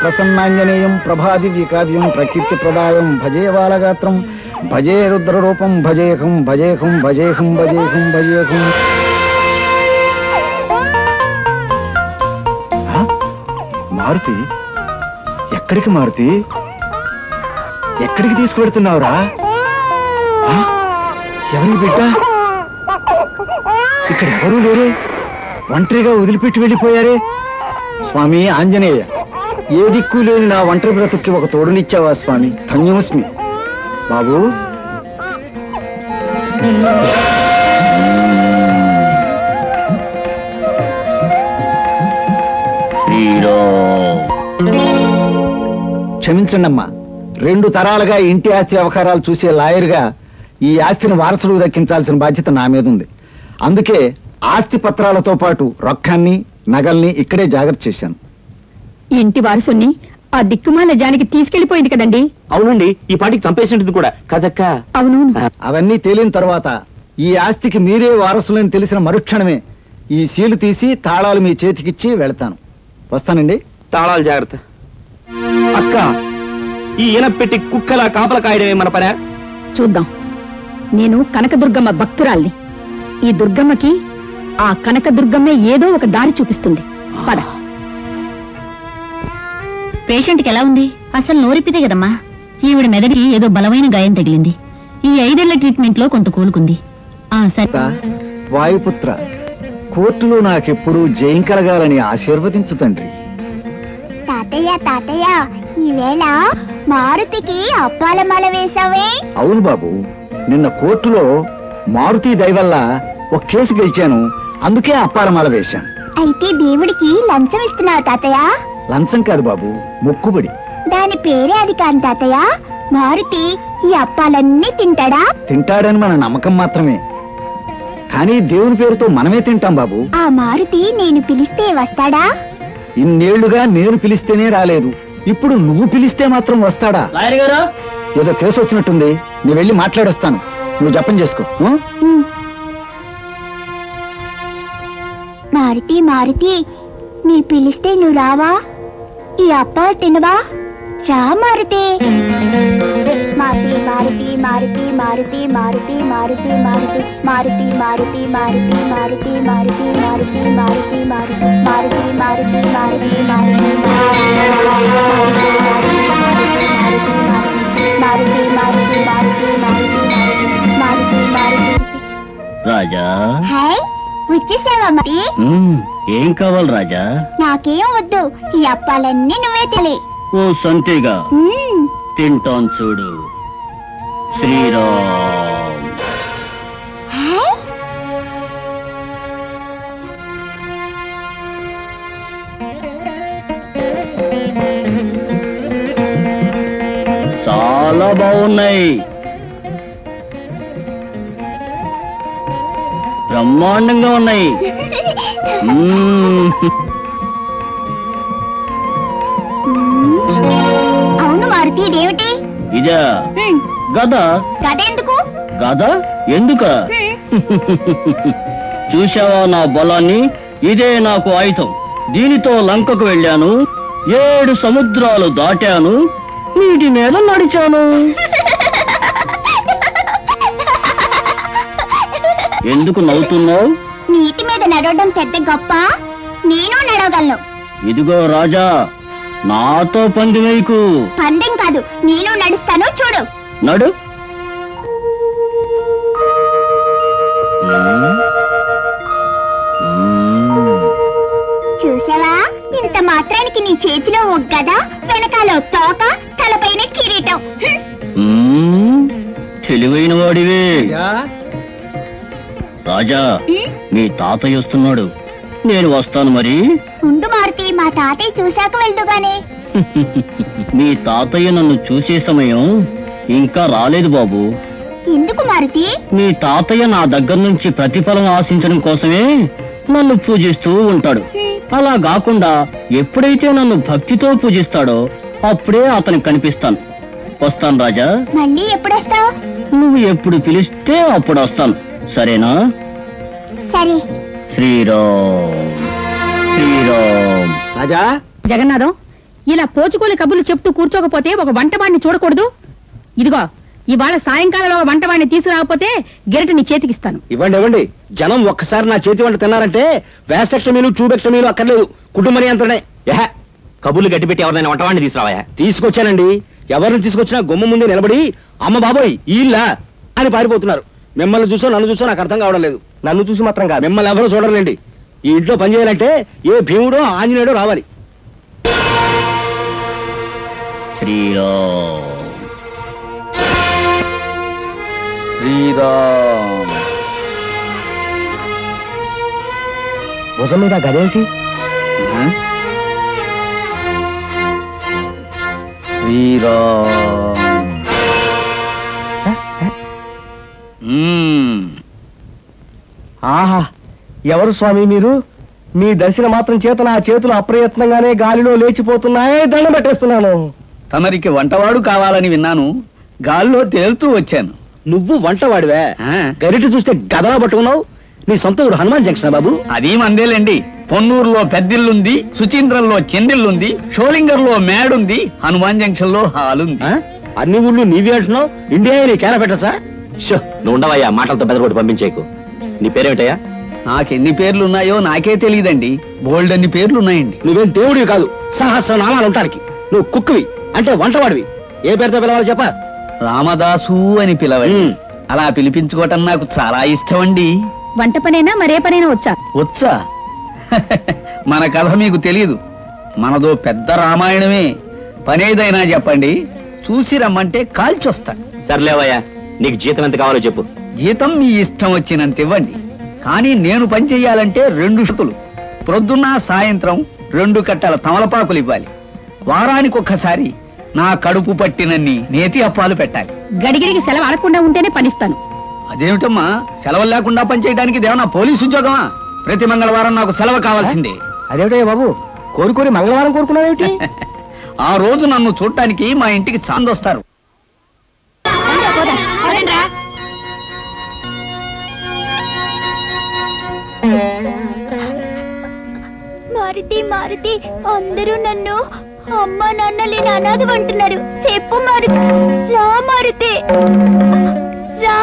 ప్రసన్నాంజనేయం ప్రభాదివ్యకావ్యం ప్రకీర్తి ప్రదాయం భజే బాలగాత్రం భజే రుద్రరూపం భజేహం భజేహం భజేహం భజేహం భజేహం. మారుతి, ఎక్కడికి మారుతి? ఎక్కడికి తీసుకువెడుతున్నావురా? ఎవరి బిడ్డ? ఇక్కడ ఎవరూ లేరే, ఒంటరిగా వదిలిపెట్టి వెళ్ళిపోయారే. స్వామి ఆంజనేయ, ఏ దిక్కు లేని నా ఒంటరి బ్రతుక్కి ఒక తోడునిచ్చావా స్వామి, ధన్యోస్మి. బాబు, క్షమించండమ్మా, 2 తరాలుగా ఇంటి ఆస్తి వ్యవహారాలు చూసే లాయర్గా ఈ ఆస్తిని వారసులకు దక్కించాల్సిన బాధ్యత నా మీద ఉంది. అందుకే ఆస్తి పత్రాలతో పాటు రొక్కాన్ని నగల్ని ఇక్కడే జాగ్రత్త చేశాను. ఇంటి వారసుని ఆ దిక్కుమాల జానికి తీసుకెళ్లిపోయింది కదండి. అవునండి, ఈ పాటికి చంపేసినట్టు కూడా కదక్క. అవును. అవన్నీ తేలిన తర్వాత ఈ ఆస్తికి మీరే వారసులని తెలిసిన మరుక్షణమే ఈ సీలు తీసి తాళాలు మీ చేతికిచ్చి వెళ్తాను. వస్తానండి. తాళాలు జాగ్రత్త. అక్క, ఈ ఈనపెట్టి కుక్కలా కాపల కాయడమే మన పనే. చూద్దాం. నేను కనకదుర్గమ్మ భక్తురాల్ని. ఈ దుర్గమ్మకి ఆ కనకదుర్గమ్మే ఏదో ఒక దారి చూపిస్తుంది. పద. పేషెంట్కి ఎలా ఉంది? అసలు నోరిప్పితే కదమ్మా. ఈవిడ మెదడికి ఏదో బలమైన గాయం తగిలింది. ఈ 5 ఏళ్ల ట్రీట్మెంట్ లో కొంత కోలుకుంది. సరే. వాయుపుత్ర, కోర్టులో నాకెప్పుడు జయం కలగాలని ఆశీర్వదించు తండ్రి. తాతయ్య ఈవేళ మారుతికి అప్పాల మాల వేసావే? అవును బాబు, నిన్న కోర్టులో మారుతి దయవల్ల ఒక కేసు గెలిచాను, అందుకే అప్పారమాల వేశాను. అయితే దేవుడికి లంచం ఇస్తున్నావు తాతయ్య? లంచం కాదు బాబు, మొక్కుబడి. దాని పేరే అది కాని తాతయ్య. మారుతి ఈ అప్పాలన్నీ తింటాడా? తింటాడని మన నమ్మకం మాత్రమే, కానీ దేవుని పేరుతో మనమే తింటాం బాబు. ఆ మారుతి నేను పిలిస్తే వస్తాడా? ఇన్నేళ్లుగా నేను పిలిస్తేనే రాలేదు, ఇప్పుడు నువ్వు పిలిస్తే మాత్రం వస్తాడా? లాయర్ గారు, ఏదో కేసు వచ్చినట్టుంది, నేను వెళ్ళి మాట్లాడొస్తాను, నువ్వు జపం చేసుకో. మారుతి నీ పిలిస్తే నువ్వు రావా? ఈ అప్పాలు తినవా? రా మారుతి. మారుతి మారుతి మారుతి మారుతి మారుతి మారుతి మారుతి మారుతి మారుతి మారుతి మారుతి మారుతి మారుతి మారుతి మారుతి మారుతి మారుతి మారుతి. రాజా. హాయ్, వచ్చేసావా మరి? ఏం కావాలి రాజా? నాకేం వద్దు, ఈ అప్పాలన్నీ నువ్వే తిని. ఓ సంతేగా, తింటాను చూడు. శ్రీరామ్. చాలా బాగున్నాయి, బ్రహ్మాండంగా ఉన్నాయి. అవును మారుతి, ఇదేమిటి? ఇదా గద. గద ఎందుకు? గద ఎందుక? చూశావా నా బలాన్ని? ఇదే నాకు ఆయుధం. దీనితో లంకకు వెళ్ళాను, 7 సముద్రాలు దాటాను, నీటి మీద నడిచాను. ఎందుకు నవ్వుతున్నావు? నీటి మీద నడవడం పెద్ద గొప్ప, నేను నడవగలను. ఇదిగో రాజా, నాతో పందెమేకు. పందెం కాదు, నేను నడుస్తాను, చూడు. నడు. చూసావా, ఇంత మాత్రానికి నీ చేతిలో ఒక గద, వెనకాల తోక, తలపైన కిరీటం. తెలివైన వాడివే రాజా. మీ తాతయ్య వస్తున్నాడు, నేను వస్తాను మరి. ఉండు మారుతి, మా తాతయ్య చూశాక వెళ్దుగానే. మీ తాతయ్య నన్ను చూసే సమయం ఇంకా రాలేదు బాబు. ఎందుకు మారుతి? మీ తాతయ్య నా దగ్గర నుంచి ప్రతిఫలం ఆశించడం కోసమే నన్ను పూజిస్తూ ఉంటాడు. అలా కాకుండా ఎప్పుడైతే నన్ను భక్తితో పూజిస్తాడో అప్పుడే అతనికి కనిపిస్తాను. వస్తాను రాజా. మళ్ళీ ఎప్పుడొస్తావు? నువ్వు ఎప్పుడు పిలిస్తే అప్పుడు వస్తాను, సరేనా? సరే. శ్రీరామ్. శ్రీరామ్. రాజా. జగన్నాథం, ఇలా పోచుకోలి కబుర్లు చెప్తూ కూర్చోకపోతే ఒక వంటవాడిని చూడకూడదు. ఇదిగో, ఇవాళ సాయంకాలంలో ఒక వంటవాడిని తీసుకురాకపోతే గెరట నీ చేతికిస్తాను. ఇవ్వండి. జనం ఒక్కసారి నా చేతి వంట తిన్నారంటే వేసెక్టమీలు ట్యూబెక్టమీలు అక్కర్లేదు, కుటుంబ నియంత్రణే. కబుర్లు గట్టిపెట్టి ఎవరైనా వంటవాడిని తీసుకురావా? తీసుకొచ్చానండి. ఎవరిని తీసుకొచ్చినా గుమ్మ ముందే నిలబడి అమ్మ బాబోయ్ ఈళ్ళా అని పారిపోతున్నారు. మిమ్మల్ని చూసో నన్ను చూసో నాకు అర్థం కావడం లేదు. నన్ను చూసి మాత్రం కాదు, మిమ్మల్ని ఎవరో చూడలేండి. ఈ ఇంట్లో పని చేయాలంటే ఏ భీముడో ఆంజనేయుడో రావాలి. శ్రీరామ్. శ్రీరామ్. భుజం మీద గదేంటి? శ్రీరామ్. ఆహా, ఎవరు స్వామి మీరు? మీ దర్శన మాత్రం చేత నా చేతులు అప్రయత్నంగానే గాలిలో లేచిపోతున్నాయి. దండం పెట్టేస్తున్నాను. తమరికి వంటవాడు కావాలని విన్నాను, గాల్లో తేలుతూ వచ్చాను. నువ్వు వంటవాడివే? గరిట చూస్తే గదలా పట్టుకున్నావు. నీ సొంత ఊరు హనుమాన్ జంక్షన్ బాబు? అది మందేలేండి. పొన్నూరులో పెద్దిల్లుంది, సుచీంద్రంలో చెందిల్లుంది, షోలింగర్లో మేడుంది, హనుమాన్ జంక్షన్ లో హాలుంది. అన్ని ఊళ్ళు నీవి అంటున్నావు, ఇండియా కేర పెట్టసా? షో నువ్వు ఉండవయ్యా, మాటలతో పెదకొట్టి పంపించేకు. నీ పేరేమిటయ్యా? నాకెన్ని పేర్లున్నాయో నాకే తెలియదండి. బోల్డ్ అన్ని పేర్లున్నాయండి. నువ్వేం దేవుడివి కాదు, సహస్రనామాలు ఉంటానికి. నువ్వు కుక్కువి అంటే వంటవాడివి. ఏ పేరుతో పిలవాలి చెప్ప? రామదాసు అని పిలవండి. అలా పిలిపించుకోవటం నాకు చాలా ఇష్టం అండి. వంట పనైనా మరే పనైనా వచ్చా? వచ్చా? మన కథ మీకు తెలీదు. మనదో పెద్ద రామాయణమే. పనేదైనా చెప్పండి, చూసి రమ్మంటే కాల్చొస్తా. సర్లేవయ్యా, నీకు జీతం ఎంత కావాలో చెప్పు. జీతం మీ ఇష్టం వచ్చినంత ఇవ్వండి. కానీ నేను పని చెయ్యాలంటే 2 షుతులు, ప్రొద్దున్న సాయంత్రం 2 కట్టల తమలపాకులు ఇవ్వాలి. వారానికి ఒక్కసారి నా కడుపు పట్టినన్ని నేతి అప్పాలు పెట్టాలి. గడిగిడికి సెలవు ఆడకుండా ఉంటేనే పనిస్తాను. అదేమిటమ్మా, సెలవు లేకుండా పనిచేయడానికి దేవనా పోలీసు ఉద్యోగమా? ప్రతి మంగళవారం నాకు సెలవు కావాల్సిందే. అదేమిటయ్యా బాబు, కోరుకోరి మంగళవారం కోరుకున్నావేమిటి? ఆ రోజు నన్ను చూడటానికి మా ఇంటికి చాందొస్తారు. మారుతి మారుతి, అందరూ నన్ను అమ్మ నాన్న లేని అనాథ అంటున్నారు. చెప్పు మారుతి. రా మారుతి, రా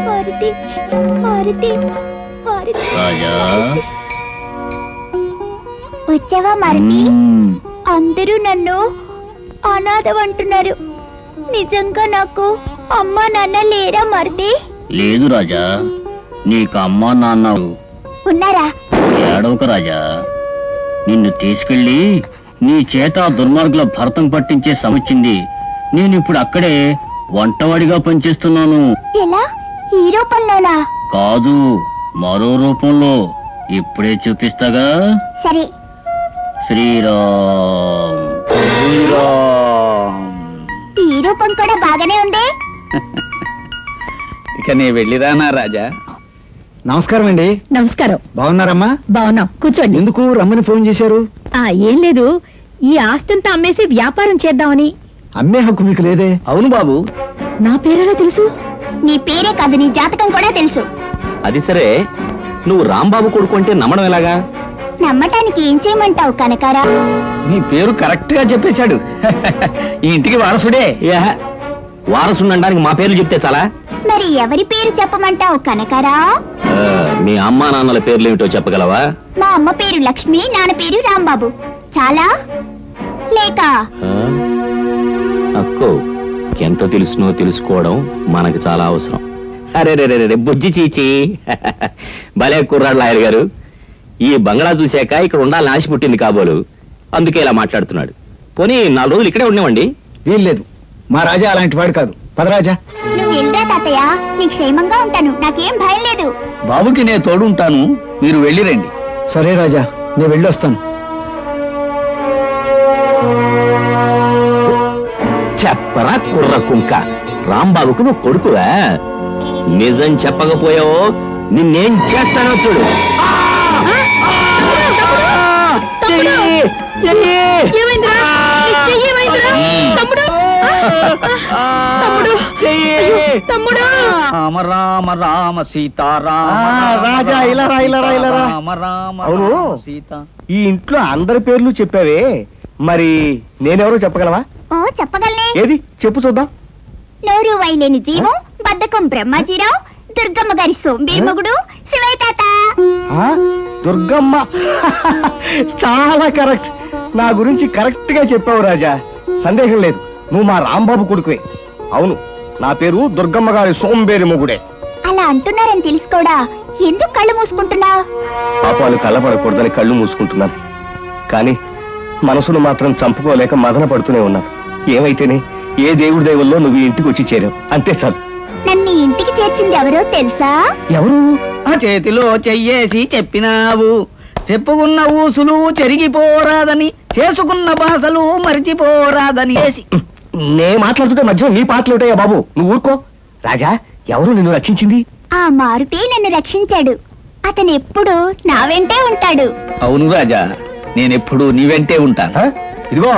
మారుతి. మారుతి మారుతి, వచ్చావా మారుతి? అందరూ నన్ను అనాథ అంటున్నారు. నిజంగా నాకు అమ్మ నాన్న లేరా మారుతి? లేదు రాజా, నీకు అమ్మా నాన్న ఉన్నారా? ఏడవక రాజా, నిన్ను తీసుకెళ్లి నీ చేత దుర్మార్గుల భరతం పట్టించే సమొచ్చింది. నేను ఇప్పుడు అక్కడే వంటవాడిగా పనిచేస్తున్నాను. ఎలా? ఈ రూపంలోనా? కాదు, మరో రూపంలో. ఇప్పుడే చూపిస్తాగా. సరే. శ్రీరామ్. ఈ రూపం కూడా బాగానే ఉంది. ఇక నే వెళ్ళిరానా రాజా? నమస్కారం అండి. నమస్కారం. బాగున్నారమ్మా? బాగున్నాం, కూర్చోండి. ఎందుకు రమ్మని ఫోన్ చేశారు? ఏం లేదు, ఈ ఆస్తంతా అమ్మేసి వ్యాపారం చేద్దామని. అమ్మే హక్కు మీకు లేదే? అవును బాబు. నా పేరెలా తెలుసు? నీ పేరే కాదు, నీ జాతకం కూడా తెలుసు. అది సరే, నువ్వు రాంబాబు కొడుకు అంటే నమ్మడం ఎలాగా? నమ్మటానికి ఏం చేయమంటావు కనకారా? నీ పేరు కరెక్ట్ గా చెప్పేశాడు. ఈ ఇంటికి వారసుడే. వారసుండడానికి మా పేర్లు చెప్తే చాలా? మరి ఎవరి పేరు చెప్పమంటావు కనకారా? మీ అమ్మా నాన్నల పేర్లు ఏమిటో చెప్పగలవా? మా అమ్మ పేరు లక్ష్మి, నాన్న పేరు రాంబాబు. చాలా లేక? అక్కో, ఎంత తెలుసునో తెలుసుకోవడం మనకు చాలా అవసరం. అరే రే రే బుజ్జి చీచి, భలే కుర్రాడు లాయర్ గారు. ఈ బంగ్లా చూశాక ఇక్కడ ఉండాలని ఆశ పుట్టింది కాబోలు, అందుకే ఇలా మాట్లాడుతున్నాడు. పోనీ 4 రోజులు ఇక్కడే ఉండేవండి. వీల్లేదు, మా రాజా అలాంటి వాడు కాదు. పదరాజా. నువ్వు వెళ్ళరా తాతయ్య, నీకు క్షేమంగా ఉంటాను, నాకేం భయం లేదు. బాబుకి నేను తోడుంటాను, మీరు వెళ్ళిరండి. సరే రాజా, నేను వెళ్ళొస్తాను. చెప్పరా కుర్ర కుంక, రాంబాబుకు నువ్వు కొడుకువా? నిజం చెప్పకపోయావో నిన్నేం చేస్తానో చూడు. రామ రామ రామ సీతారామ. రాజా ఇలా రా, ఇలా రా, ఇలా రా. రామ రామ అవును, రామ సీత. ఈ ఇంట్లో అందరి పేర్లు చెప్పావే, మరి నేనెవరో చెప్పగలవా? ఓ చెప్పగలనే. ఏది చెప్పు చూద్దాం. నోరు వైలేని జీవం, బద్ధకం బ్రహ్మాజీరావు, దుర్గమ్మ గారి సోంబేరి మొగుడు శివయ్య తాత. దుర్గమ్మ. చాలా కరెక్ట్. నా గురించి కరెక్ట్ గా చెప్పావు రాజా, సందేహం లేదు. నువ్వు మా రాంబాబు కొడుకువే. అవును, నా పేరు దుర్గమ్మ గారి సోంబేరి మొగుడే. అలా అంటున్నారని తెలుసు కూడా ఎందుకు కళ్ళు మూసుకుంటున్నా? పాపాలు కళ్ళపడకూడదని కళ్ళు మూసుకుంటున్నాను, కానీ మనసును మాత్రం చంపుకోలేక మదన పడుతూనే ఉన్నాను. ఏమైతేనే, ఏ దేవుడి దైవల్లో నువ్వు ఇంటికి వచ్చి చేరావు, అంతే చాలు. నన్ను ఇంటికి చేర్చింది ఎవరో తెలుసా? ఎవరు? ఆ చేతిలో చెయ్యేసి చెప్పినావు, చెప్పుకున్న ఊసులు చెరిగిపోరాదని, చేసుకున్న భాషలు మరిచిపోరాదని. నే మాట్లాడుతుంటే మధ్య నీ పాటలు ఉంటాయా బాబు, నువ్వు ఊరుకో. రాజా, ఎవరు నిన్ను రక్షించింది? ఆ మారుతి నన్ను రక్షించాడు. అతను ఎప్పుడు నా వెంటే ఉంటాడు. అవును రాజా, నేనెప్పుడు నీ వెంటే ఉంటాను. ఇదిగో,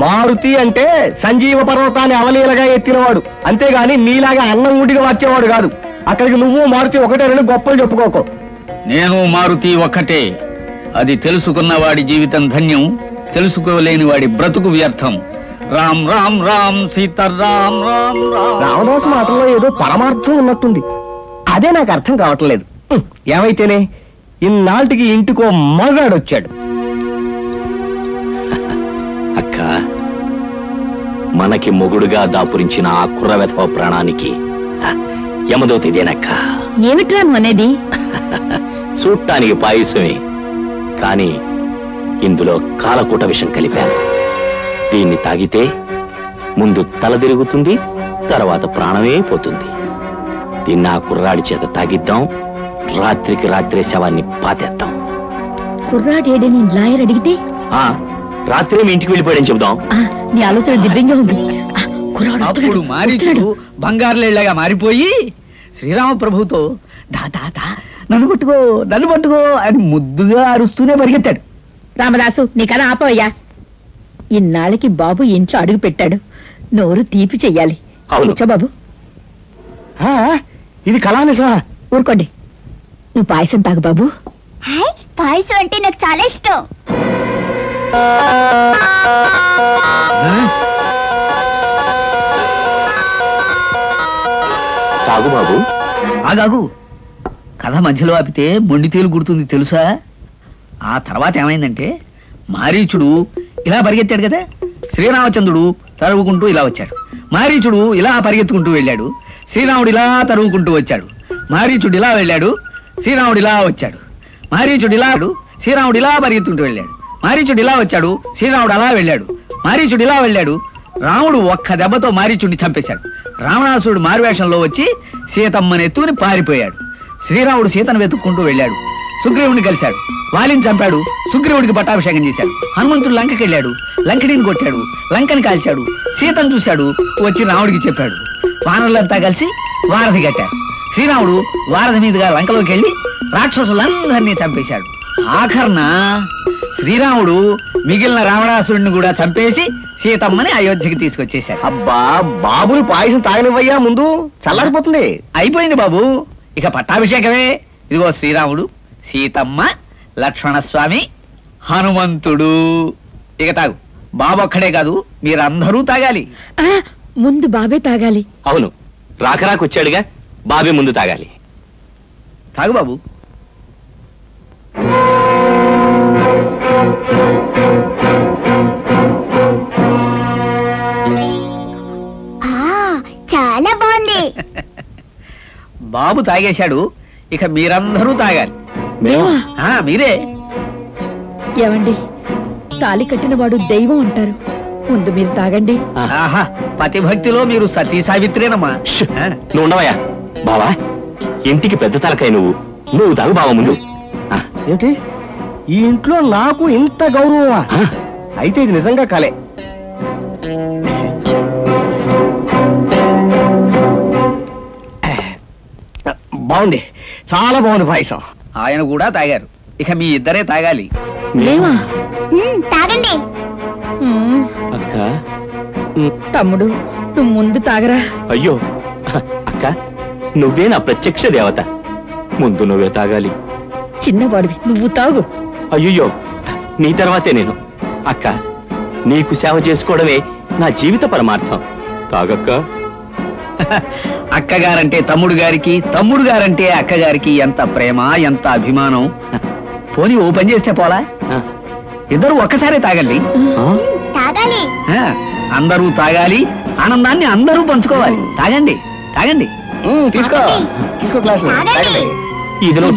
మారుతి అంటే సంజీవ పర్వతాన్ని అవలీలగా ఎత్తినవాడు, అంతేగాని నీలాగా అన్నం ఊడిగా వచ్చేవాడు కాదు. అక్కడికి నువ్వు మారుతి ఒకటే, 2 గొప్పలు చెప్పుకోకు. నేను మారుతి ఒక్కటే. అది తెలుసుకున్న వాడి జీవితం ధన్యం, తెలుసుకోలేని వాడి బ్రతుకు వ్యర్థం. రామ్ రామ్ రామ్ సీతారాం రామ్ రామ్. రామదాసు మాటల్లో ఏదో పరమార్థం ఉన్నట్టుంది. అదే నాకు అర్థం కావట్లేదు. ఏమైతేనే ఇన్నాళ్ళకి ఇంటికో మగాడొచ్చాడు. అక్క, మనకి మొగుడుగా దాపురించిన ఆ కుర్రవెధవ ప్రాణానికి యమదోత ఇదేనక్క. ఏమిట్రా నువ్వు అనేది? చూడటానికి పాయసమే, కానీ ఇందులో కాలకూట విషం కలిపాను. దీన్ని తాగితే ముందు తల తిరుగుతుంది, తర్వాత ప్రాణమే పోతుంది. దీన్ని ఆ కుర్రాడి చేత తాగిద్దాం, రాత్రికి రాత్రే శవాన్ని పాతేద్దాం. కుర్రాడేడని లాయర్ అడిగితే రాత్రే మీ ఇంటికి వెళ్ళిపోయాడని చెబుదాం. నీ ఆలోచన దివ్యంగా ఉంది. అప్పుడు మారీచుడు బంగారులేళ్లగా మారిపోయి శ్రీరామ ప్రభుతో దాదా నన్ను పట్టుకో నన్ను పట్టుకో అని ముద్దుగా అరుస్తూనే పరిగెత్తాడు. రామదాసు నీ కథ ఆపవయ్యా. ఇన్నాళ్ళకి బాబు ఇంట్లో అడుగు పెట్టాడు, నోరు తీపి చెయ్యాలి. కూర్చో బాబు. ఇది కళానిసా? ఊరుకోండి, నువ్వు పాయసం తాగు బాబు. పాయసం అంటే నాకు చాలా ఇష్టం. తాగు బాబు. ఆగాగు, కథ మధ్యలో ఆపితే మొండి తేలు గుర్తుంది తెలుసా? ఆ తర్వాత ఏమైందంటే మారీచుడు ఇలా పరిగెత్తాడు కదా, శ్రీరామచంద్రుడు తరువుకుంటూ ఇలా వచ్చాడు. మారీచుడు ఇలా పరిగెత్తుకుంటూ వెళ్ళాడు, శ్రీరాముడు ఇలా తరువుకుంటూ వచ్చాడు. మారీచుడు ఇలా వెళ్ళాడు, శ్రీరాముడు ఇలా వచ్చాడు. మారీచుడు ఇలా శ్రీరాముడు ఇలా పరిగెత్తుకుంటూ వెళ్ళాడు. మారీచుడు ఇలా వచ్చాడు, శ్రీరాముడు అలా వెళ్ళాడు. మారీచుడు ఇలా వెళ్ళాడు, రాముడు ఒక్క దెబ్బతో మారీచుడిని చంపేశాడు. రావణాసురుడు మారువేషంలో వచ్చి సీతమ్మని ఎత్తుకుని పారిపోయాడు. శ్రీరాముడు సీతను వెతుక్కుంటూ వెళ్ళాడు, సుగ్రీవుడిని కలిశాడు, వాలిని చంపాడు, సుగ్రీవుడికి పట్టాభిషేకం చేశాడు. హనుమంతుడు లంకకి వెళ్ళాడు, లంకడిని కొట్టాడు, లంకని కాల్చాడు, సీతను చూశాడు, వచ్చి రాముడికి చెప్పాడు. వానరులంతా కలిసి వారధి కట్టారు. శ్రీరాముడు వారధి మీదుగా లంకలోకి వెళ్ళి రాక్షసులందరినీ చంపేశాడు. ఆఖర్న శ్రీరాముడు మిగిలిన రావణాసురుడిని కూడా చంపేసి సీతమ్మని అయోధ్యకి తీసుకొచ్చేశాడు. అబ్బా, బాబుని పాయసం తాగనివ్వయ్యా, ముందు చల్లారిపోతుంది. అయిపోయింది బాబు, ఇక పట్టాభిషేకమే. ఇదిగో శ్రీరాముడు, సీతమ్మ, లక్ష్మణస్వామి, హనుమంతుడు. ఇక తాగు. బాబు ఒక్కడే కాదు, మీరందరూ తాగాలి. ముందు బాబే తాగాలి. అవును, రాకరాకొచ్చాడుగా, బాబే ముందు తాగాలి. తాగు బాబు. చాలా బాగుంది. బాబు తాగేశాడు, ఇక మీరందరూ తాగాలి. మీరే. ఏవండి, తాలి కట్టిన వాడు దైవం అంటారు, ముందు మీరు తాగండి. ఆహా, పతిభక్తిలో మీరు సతీ సావిత్రేనమ్మా. నువ్వు ఉండవయ్యా. బావా, ఇంటికి పెద్ద తలకాయ నువ్వు తాగు బావా ముందు. ఏమిటి, ఈ ఇంట్లో నాకు ఇంత గౌరవమా? అయితే ఇది నిజంగా కలే. బాగుంది, చాలా బాగుంది పాయసం. ఆయన కూడా తాగారు, ఇక మీ ఇద్దరే తాగాలి. తాగండి. అక్క, తమ్ముడు నువ్వు ముందు తాగరా. అయ్యో అక్క, నువ్వే నా ప్రత్యక్ష దేవత, ముందు నువ్వే తాగాలి. చిన్నవాడివి, నువ్వు తాగు. అయ్యో, నీ తర్వాతే నేను. అక్క, నీకు సేవ చేసుకోవడమే నా జీవిత పరమార్థం. తాగక్క. అక్కగారంటే తమ్ముడు గారికి, తమ్ముడు గారంటే అక్కగారికి ఎంత ప్రేమ, ఎంత అభిమానం. పోనీ ఓ పని చేస్తే పోలా, ఇద్దరు ఒక్కసారే తాగండి. తాగాలి. అందరూ తాగాలి, ఆనందాన్ని అందరూ పంచుకోవాలి. తాగండి తాగండి. తీసుకో తీసుకో గ్లాస్. ఇదిలో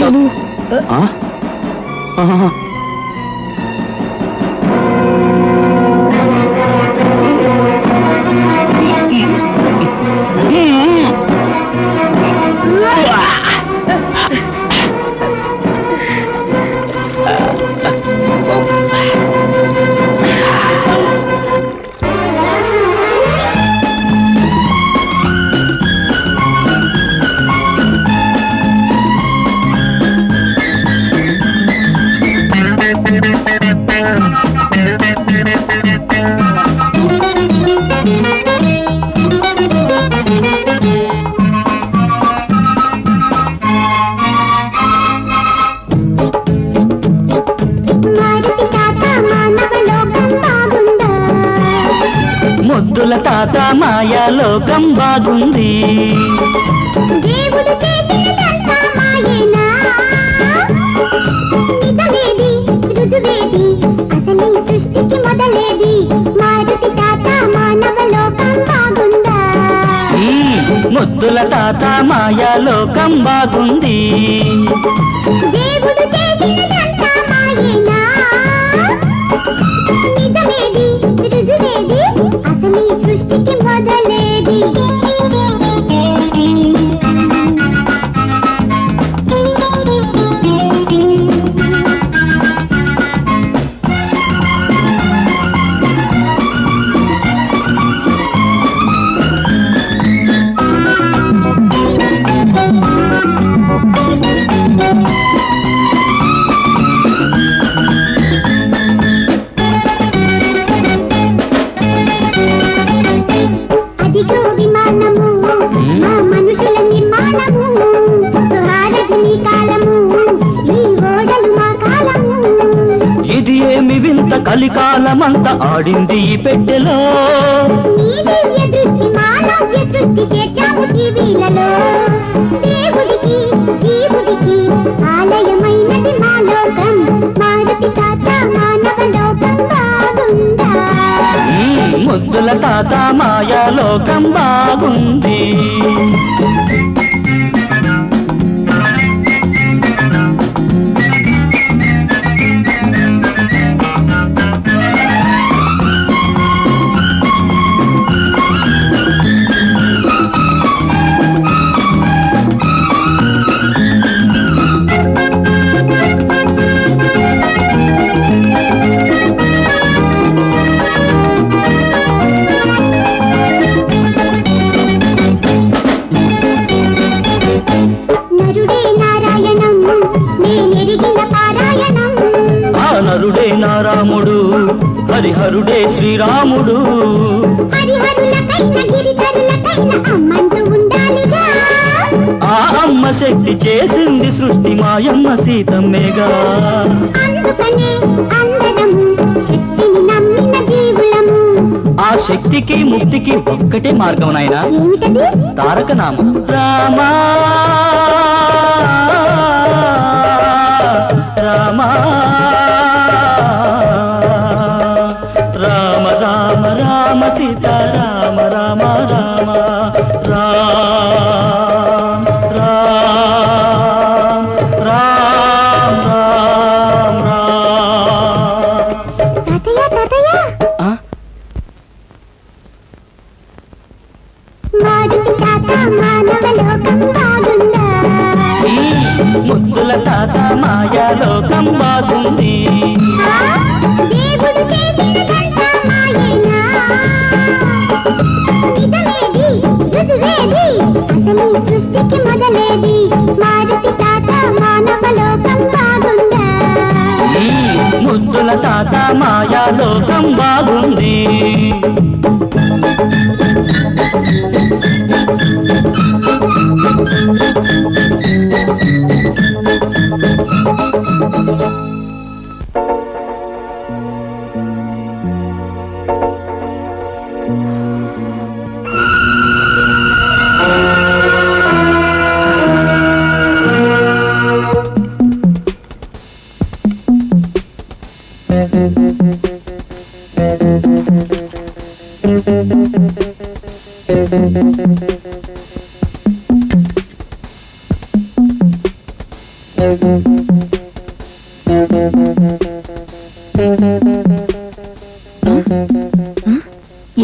ముద్దుల తాత మాయాలోకం బాగుంది. దేవుడు చేసినదంతా మాయేనా, నిజమేది రుజువేది, అసలు ఈ సృష్టికి మొదలేది, మారుతి తాత మానవ లోకం బాగుందా. ముద్దుల తాత మాయాలోకం బాగుంది. దేవుడు చేసినదంతా మాయేనా, నిజమేది రుజువేది, అసలు ఈ సృష్టికి మొదలేది. అదిగో విమానము, మా మనుషుల నిర్మాణము, భారతిని కాలము, ఈ ఓడలు మా కాలము. ఇది ఏమి వింత కలికాలమంత ఆడింది ఈ పెట్టెలో. నీ దివ్య దృష్టి మా నవ్య సృష్టి చేర్చాము టీవీలలో. దేవుడికి జీవుడికి ఆలయమైనది మా లోకం, మారుతి తాత మానవ లోకం బాగుందా. ముద్దుల తాత మాయాలోకం బాగుంది. నరుడే నారాయణం, నేనెరిగిన పారాయణం. ఆ నరుడే నారాముడు, హరిహరుడే శ్రీరాముడు. హరిహరులకైన గిరిధరులకైన అమ్మంటూ ఉండాలిగా. ఆ అమ్మ శక్తి చేసింది సృష్టి మాయమ్మ సీతమ్మేగా. అందుకనే అందరము శక్తిని నమ్మిన జీవులము. ఆ శక్తికి ముక్తికి ఒక్కటే మార్గం నాయనా, ఏమిటది? తారక నామం. రామా రామా రామ రామ రామ సీతారామ రామ రామ రామ రామ రామ రామ రామ. తాతయ్య తాతయ్య, ఆ? మారుతి తాత మానవ లోకం బాగుందా. ముద్దుల తాత మాయాలోకం బాగుంది. దేవుడు చేసినదంతా మాయేనా, నిజమేది రుజువేది, అసలు ఈ సృష్టికి మొదలేది, మారుతి తాత మానవ లోకం బాగుందా. ముద్దుల తాత మాయాలోకం బాగుంది.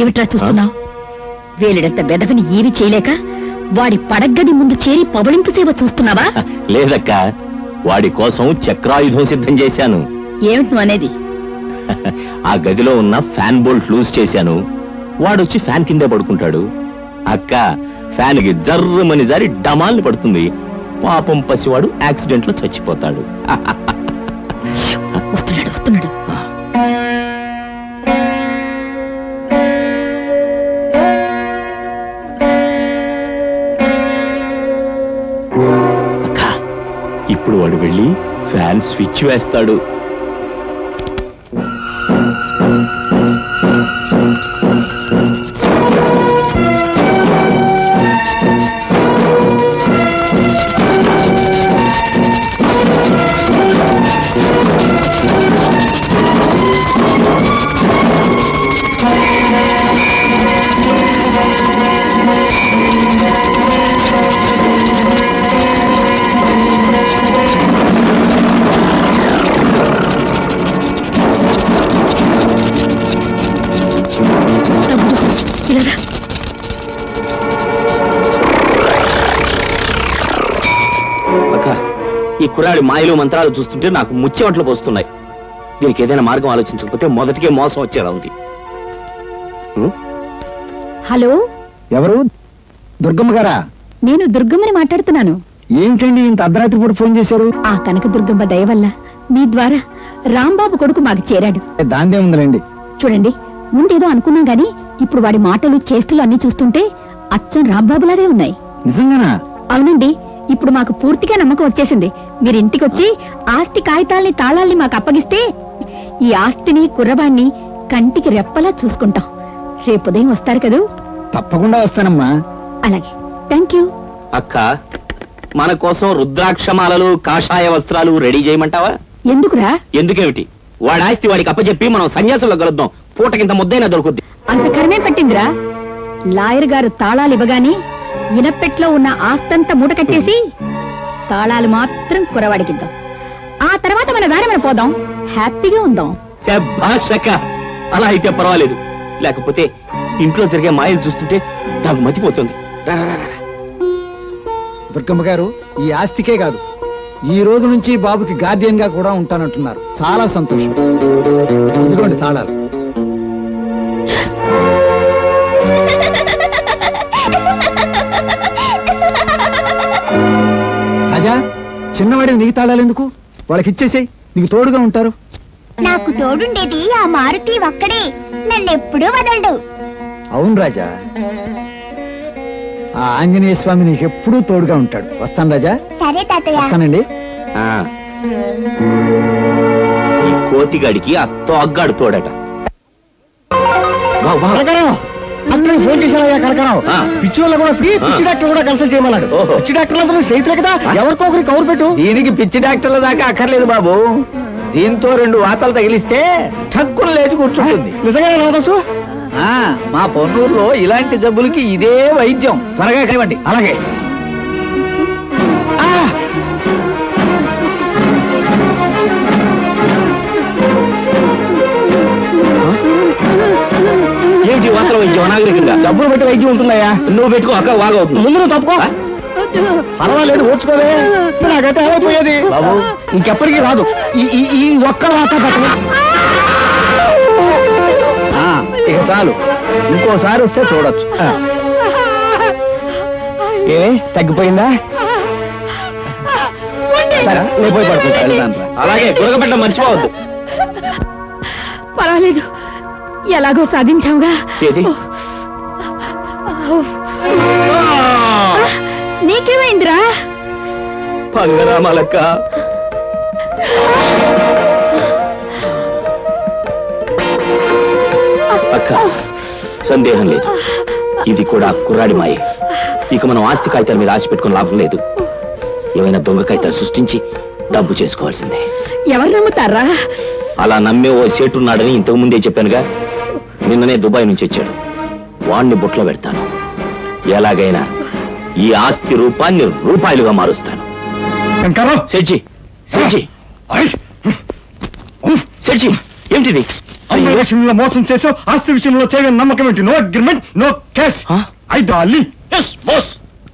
ఏమిట్రా చూస్తున్నావు? వేలిడంత బెదవని ఏమి చేయలేక వాడి పడగ్గది ముందు చేరి పవళింపు సేవ చూస్తున్నావా? లేదక్క, వాడి కోసం చక్రాయుధం సిద్ధం చేశాను. ఏమిటి నువ్వు అనేది? ఆ గదిలో ఉన్న ఫ్యాన్ బోల్ట్ లూజ్ చేశాను. వాడొచ్చి ఫ్యాన్ కిందే పడుకుంటాడు. అక్క, ఫ్యాన్ కి జర్రమని జారి డమాల్ని పడుతుంది. పాపం పసివాడు యాక్సిడెంట్ లో చచ్చిపోతాడు. వస్తున్నాడు వస్తున్నాడు. అక్క, ఇప్పుడు వాడు వెళ్ళి ఫ్యాన్ స్విచ్ వేస్తాడు. ఇలా అక్క, ఈ కుర్రాడి మాయలు మంత్రాలు చూస్తుంటే నాకు ముచ్చెమట్లు పోస్తున్నాయి. దీనికి ఏదైనా మార్గం ఆలోచించకపోతే మొదటికే మోసం వచ్చేలా ఉంది. హలో, ఎవరు? దుర్గమ్మ గారా? నేను దుర్గమ్మని మాట్లాడుతున్నాను. ఏంటండి ఇంత అర్ధరాత్రి పూట ఫోన్ చేశారు? ఆ కనక దుర్గమ్మ దయ వల్ల మీ ద్వారా రాంబాబు కొడుకు మాకు చేరాడు. దాందే ఉందిలేండి. చూడండి, ముందేదో అనుకున్నాం గాని ఇప్పుడు వాడి మాటలు చేష్టలు అన్ని చూస్తుంటే అచ్చం రాంబాబులాగే ఉన్నాయి. నిజంగానా? అవునండి, ఇప్పుడు మాకు పూర్తిగా నమ్మకం వచ్చేసింది. మీరు ఇంటికి వచ్చి ఆస్తి కాగితాల్ని తాళాల్ని మాకు అప్పగిస్తే ఈ ఆస్తిని కుర్రబాణ్ణి కంటికి రెప్పలా చూసుకుంటాం. రేపు ఉదయం వస్తారు కదూ? తప్పకుండా వస్తానమ్మా. అలాగే, థ్యాంక్ యూ. అక్క, మన కోసం రుద్రాక్షమాలలు కాషాయ వస్త్రాలు రెడీ చేయమంటావా? ఎందుకురా? ఎందుకేమిటి, వాడి ఆస్తి వాడికి అప్పచెప్పి మనం సన్యాసంలో కలుద్దాం. పూటకింత ముద్దైనా దొరుకుద్ది. అంత కర్మే పట్టిందిరా. లాయర్ గారు తాళాలు ఇవ్వగానే ఇనపెట్లో ఉన్న ఆస్తంతా మూట కట్టేసి తాళాలు మాత్రం కురవాడికిద్దాం. ఆ తర్వాత మన దారి మన పోదాం, హ్యాపీగా ఉందాం. శభాష్ అక్క, అలా అయితే పర్వాలేదు. లేకపోతే ఇంట్లో జరిగే మాయలు చూస్తుంటే నాకు మతిపోతుంది. దుర్గమ్మ గారు, ఈ ఆస్తికే కాదు, ఈ రోజు నుంచి బాబుకి గార్డియన్ గా కూడా ఉంటానంటున్నారు. చాలా సంతోషం. ఇదిగోండి తాళాలు. రాజా, చిన్నవాడికి నీకు తాళాలు ఎందుకు? వాళ్ళకి ఇచ్చేసేయ్, నీకు తోడుగా ఉంటారు. నాకు తోడుండేది ఆ మారుతి ఒక్కడే, నన్నెప్పుడూ వదలడు. అవును రాజా, ఆ ఆంజనేయ స్వామి నీకెప్పుడూ తోడుగా ఉంటాడు. వస్తాను రాజా. సరే తాతయ్య. వస్తానండి. ఈ కోతిగాడికి అత్తో అగ్గాడు తోడట. అక్కడ ఫోన్ చేశారయ్యా కనకరావు. పిచ్చి వల్ల కూడా ఫ్రీ, పిచ్చి డాక్టర్ కూడా కన్సల్ట్ చేయమన్నాడు. పిచ్చి డాక్టర్లందరూ స్నేహితులే కదా, ఎవరికో ఒకరికి కౌరు పెట్టు. దీనికి పిచ్చి డాక్టర్ల దాకా అక్కర్లేదు బాబు. దీంతో 2 వాతలు తగిలిస్తే ఠక్కున లేచి కూర్చుంటుంది. నిజంగా రావచ్చు. మా పొన్నూరులో ఇలాంటి జబ్బులకి ఇదే వైద్యం. త్వరగా కలవండి. అలాగే. ఏమిటి వాతల వైద్యం? అనాగరికంగా డబ్బులు పెట్టి వైద్యం ఉంటుందయ్యా. నువ్వు పెట్టుకో అక్క, వాగవుతుంది. ముందు నువ్వు తప్పుకో. పర్వాలేదు, ఓర్చుకోవే. నాకైతే ఏమైపోయేది బాబు, ఇంకెప్పటికీ రాదు ఈ ఒక్క వాత పెట్టు. ఇక చాలు, ఇంకోసారి వస్తే చూడొచ్చు. ఏ తగ్గిపోయిందా? సరే, నేను పోయి పడుకుంటా. అలాగే గురగబెట్టడం మర్చిపోవద్దు. పర్వాలేదు, ఎలాగో సాధించావుగా. ఏది? నీకేమైందిరా? పంగరామాలక్క, అక్క, సందేహం లేదు, ఇది కూడా కుర్రాడి మాయే. ఇక మనం ఆస్తి కాగితాల మీద ఆశ పెట్టుకుని లాభం లేదు. ఏమైనా దొంగ కాగితాలు సృష్టించి డబ్బు చేసుకోవాల్సిందే. ఎవరు నమ్ముతారా? అలా నమ్మే ఓ సేటున్నాడని ఇంతకు ముందే చెప్పానుగా. నిన్ననే దుబాయ్ నుంచి వచ్చాడు. వాణ్ణి బుట్లో పెడతాను. ఎలాగైనా ఈ ఆస్తి రూపాన్ని రూపాయలుగా మారుస్తాను. సెడ్జి, సెడ్జి, సెడ్జి, ఏమిటిది? అన్ని విషయంలో మోసం చేసావు, ఆస్తి విషయంలో చేయని నమ్మకం ఏంటి? No agreement, no case.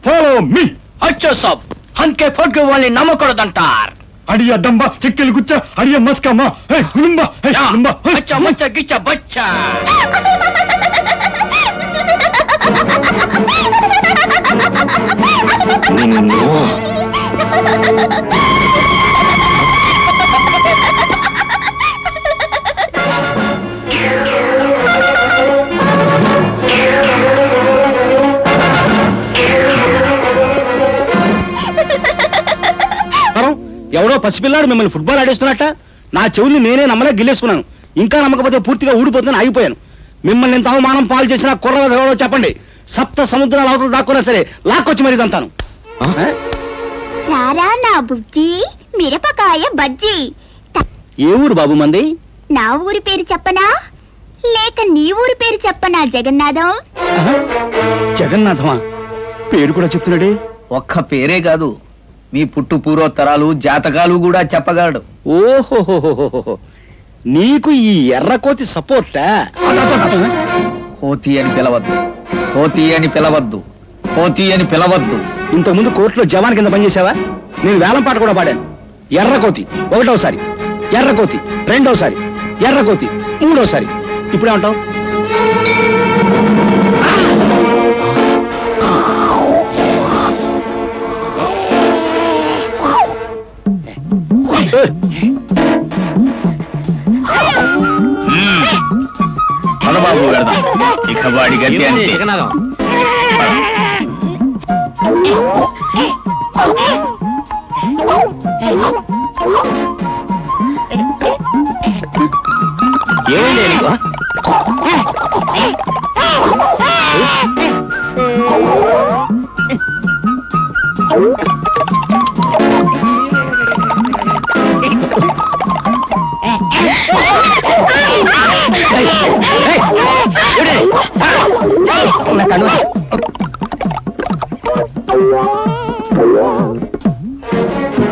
Follow me. అచ్చా సాబ్, హన్కే ఫోట్కే వాళ్ళని నమ్మకూడదంటారు. అడియ దంబ, చెక్కెలు గుచ్చ, అడియ మస్కమ్మ, గులుంబ, అచ్చా మచ్చ గిచ్చ బచ్చా. ఎవరో పసిపిల్లాడు మిమ్మల్ని ఫుట్బాల్ ఆడేస్తున్నట్ట నా చెవుల్ని నేనే నమ్మలే గిల్లేసుకున్నాను. ఇంకా నమ్మకపోతే పూర్తిగా ఊడిపోతుందని ఆగిపోయాను. మిమ్మల్ని ఎంత అవమానం పాలు చేసిన కుర్రవాడు ఎవరో చెప్పండి. 7 సముద్రాల అవతల దాక్కున్నా సరే లాక్కొచ్చి మరీ తంతాను. చారా నా బుజ్జి, మిరపకాయ బజ్జి. ఏ ఊరు బాబు మంది? నా ఊరి పేరు చెప్పనా లేక నీ ఊరి పేరు చెప్పనా జగన్నాథం? జగన్నాథమా? పేరు కూడా చెప్తున్నాడే. ఒక్క పేరే కాదు, మీ పుట్టు పూర్వోత్తరాలు జాతకాలు కూడా చెప్పగలడు. ఓహోహోహోహో, నీకు ఈ ఎర్రకోతి సపోర్టా? కోతి అని పిలవద్దు, కోతి అని పిలవద్దు, కోతి అని పిలవద్దు. ఇంతకుముందు కోర్టులో జవాన్ కింద పనిచేసావా? నేను వేలం పాట కూడా పాడాను. ఎర్రకోతి ఒకటోసారి, ఎర్రకోతి రెండోసారి, ఎర్రకోతి మూడోసారి. ఇప్పుడేమంటావు? బాబు వెళదాం. ఇక వాడి గట్టి అంటే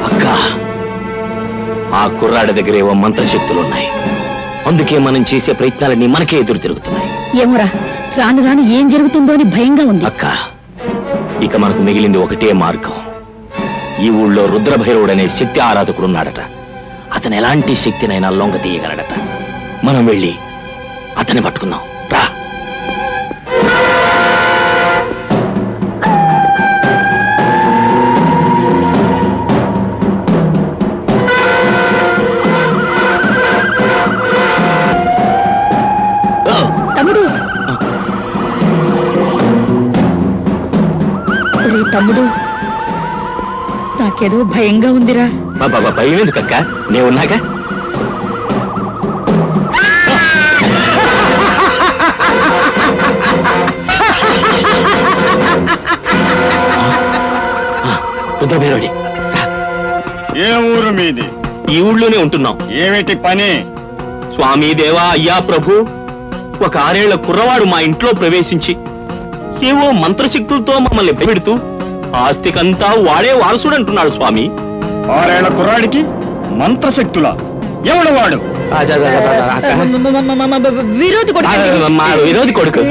అక్క, ఆ కుర్రాడి దగ్గర ఏవో మంత్రశక్తులున్నాయి. అందుకే మనం చేసే ప్రయత్నాలన్నీ మనకే ఎదురు తిరుగుతున్నాయి. ఏమోరా, రాను రాను ఏం జరుగుతుందో అని భయంగా ఉంది. అక్క, ఇక మనకు మిగిలింది ఒకటే మార్గం. ఈ ఊళ్ళో రుద్రభైరవుడనే శక్తి ఆరాధకుడున్నాడట. అతను ఎలాంటి శక్తినైనా లొంగ తీయగలడట. మనం వెళ్ళి అతన్ని పట్టుకుందాం. రా. తమ్ముడు, తమ్ముడు, నాకేదో భయంగా ఉందిరా. బాబా, భయం ఎందుకక్క? నేనున్నాగా. రుద్రభైరవుడి, ఏ ఊరు మీది? ఈ ఊళ్ళోనే ఉంటున్నాం. ఏమిటి పని? స్వామి దేవా, అయ్యా ప్రభు, ఒక 6 ఏళ్ల కుర్రవాడు మా ఇంట్లో ప్రవేశించి ఏవో మంత్రశక్తులతో మమ్మల్ని పెడుతూ ఆస్తికంతా వాడే వారసుడంటున్నాడు స్వామి. 6 ఏళ్ల కుర్రాడికి మంత్రశక్తులా? ఎవడు వాడు? విరోధి కొడుకు. మా విరోధి కొడుకు.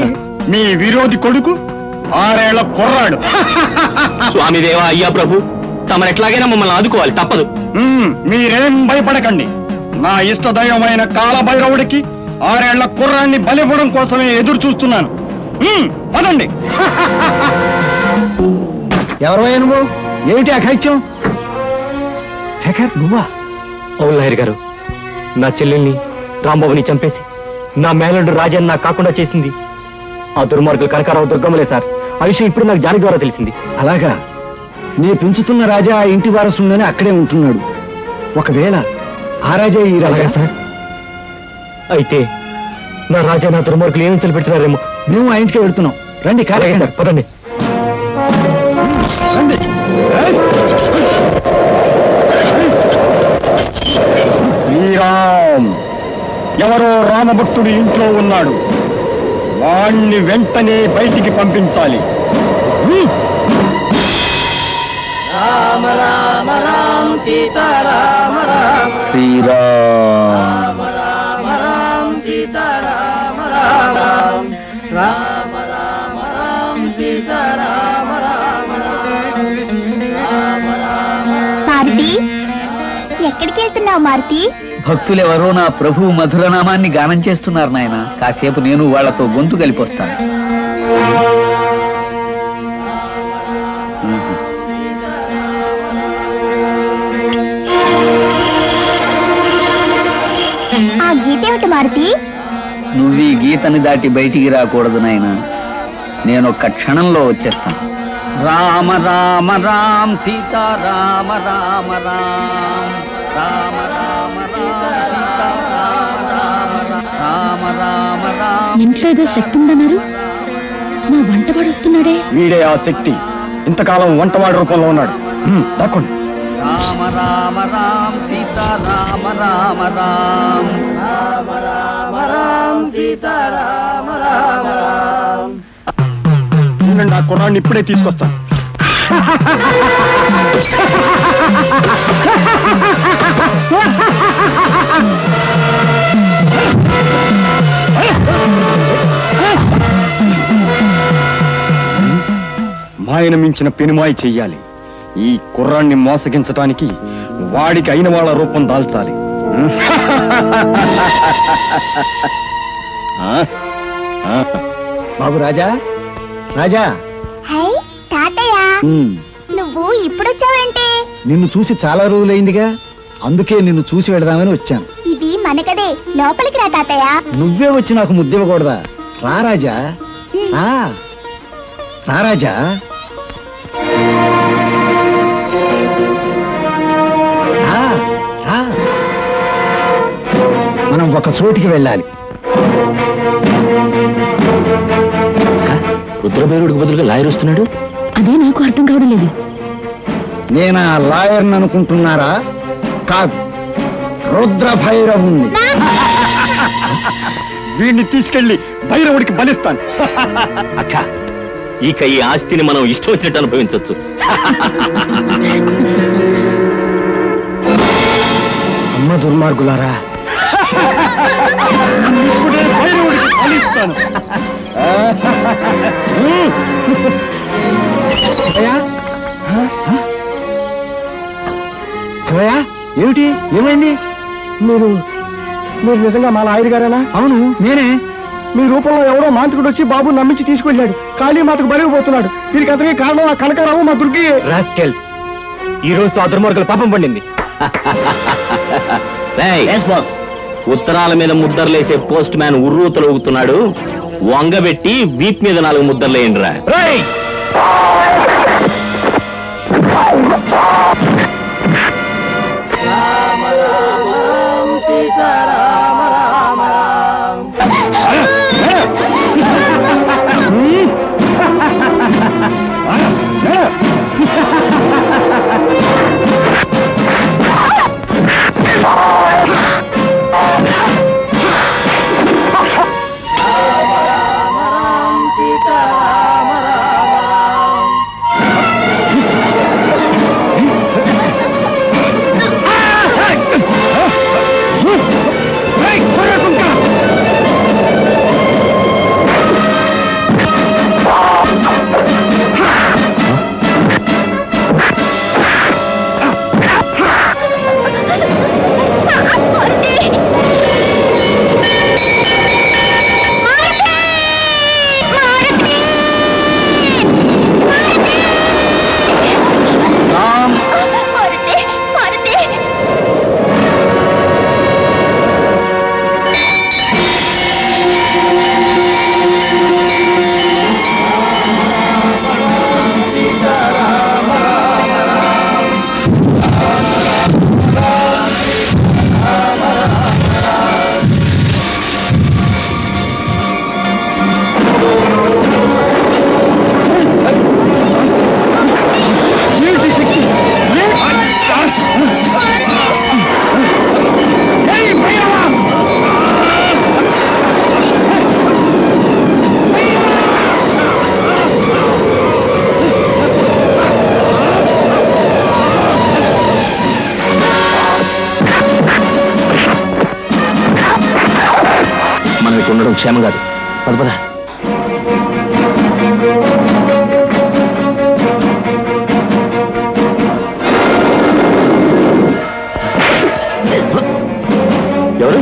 మీ విరోధి కొడుకు 6 ఏళ్ల కుర్రాడు? స్వామి దేవా, అయ్యా ప్రభు, తమరెట్లాగైనా మమ్మల్ని ఆదుకోవాలి, తప్పదు. మీరేం భయపడకండి. నా ఇష్టదైవమైన కాలభైరవుడికి 6 ఏళ్ల కుర్రాన్ని బలివ్వడం కోసమే ఎదురు చూస్తున్నాను. పదండి. ఎవరవయ్యా నువ్వు? ఏమిటి అఘాయిత్యం? శేఖర్, నువ్వా? అవును లాయర్ గారు, నా చెల్లెల్ని రాంబాబుని చంపేసి నా మేనల్లుడు రాజాన్ని నాకు కాకుండా చేసింది ఆ దుర్మార్గులు కనకారావు దుర్గమ్మలే సార్. ఆ విషయం ఇప్పుడు నాకు జానకి ద్వారా తెలిసింది. అలాగా? నీ పెంచుతున్న రాజా ఆ ఇంటి వారసుందని అక్కడే ఉంటున్నాడు. ఒకవేళ ఆ రాజా ఈ రాజా సార్ అయితే నా రాజా నా దుర్మార్గులు ఏమి సెలపెడుతున్నారేమో. మేము ఆ ఇంటికి వెళ్తున్నాం. రండి, కార్యక్రమం పదండి. శ్రీరామ్, ఎవరో రామభక్తుడు ఇంట్లో ఉన్నాడు. వాణ్ణి వెంటనే బయటికి పంపించాలి. రామ రామ రామ సీతారామ రామ శ్రీరామ రామ రామ సీతారామ రామ రామ రామ రామ సీతారామ రామ రామ రామ. మారుతి, ఎక్కడికి వెళ్తున్నావు మారుతి? భక్తులెవరో నా ప్రభు మధురనామాన్ని గానం చేస్తున్నారు నాయన. కాసేపు నేను వాళ్లతో గొంతు కలిపొస్తాను. ఆ గీతేమిటి మారుతి? నువ్వు ఈ గీతని దాటి బయటికి రాకూడదు నాయన. నేను ఒక్క క్షణంలో వచ్చేస్తాను. రామ రామ రామ సీతారామ రామ రామ రామ రామ సీతారామ రామ రామ రామ. ఇంట్లో ఏదో శక్తి ఉందన్నారు. మా వంటవాడు వస్తున్నాడే. వీడే ఆ శక్తి. ఇంతకాలం వంటవాడి రూపంలో ఉన్నాడు. దక్కండి. రామ రామ రామ సీతారామ రామ రామ రామ రామ రామ సీతారామ రామ రామ. ఆ కుర్రాన్ని ఇప్పుడే తీసుకొస్తాను. ఆయన మించిన పెనుమాయి చెయ్యాలి. ఈ కుర్రాన్ని మోసగించటానికి వాడికి అయిన వాళ్ళ రూపం దాల్చాలి. బాబు రాజా, రాజా. హై తాతయ్య, నువ్వు ఇప్పుడొచ్చావేంటి? నిన్ను చూసి చాలా రోజులైందిగా, అందుకే నిన్ను చూసి వెళదామని వచ్చాను. ఇది మనకదే, లోపలికి రా తాతయ్య. నువ్వే వచ్చి నాకు ముద్దివ్వకూడదా? రా రాజా, రా రాజా. మనం ఒక చోటికి వెళ్ళాలి. రుద్రభైరుడికి బదులుగా లాయర్ వస్తున్నాడు. అదే నాకు అర్థం కావడం లేదు. నేనా లాయర్ని అనుకుంటున్నారా? కాదు, రుద్రభైరవుణ్ణి. వీడిని తీసుకెళ్లి భైరవుడికి బలిస్తాను. అక్క, ఇక ఈ ఆస్తిని మనం ఇష్టం వచ్చినట్టు అనుభవించవచ్చు. అమ్మ దుర్మార్గులారా, భైరవుడికి బలిస్తాను. శివయ్య, ఏమిటి, ఏమైంది? మీరు నిజంగా మా లాయర్ గారేనా? అవును, నేనే. మీ రూపంలో ఎవడో మాంత్రికుడు వచ్చి బాబు నమ్మించి తీసుకెళ్ళాడు. కాళీమాతకు బలిగిపోతున్నాడు. దీనికి అతనికి కారణం ఆ కనకారావు, మా దుర్గి. రాస్కెల్స్, ఈ రోజుతో ఆ దుర్మార్గుల పాపం పండింది. ఉత్తరాల మీద ముద్దర్లేసే పోస్ట్ మ్యాన్ ఉర్రూతలు ఊగుతున్నాడు. వంగబెట్టి వీప్ మీద 4 ముద్దర్లేయండిరా. ఉండడం క్షేమం కాదు. పద ఎవరు?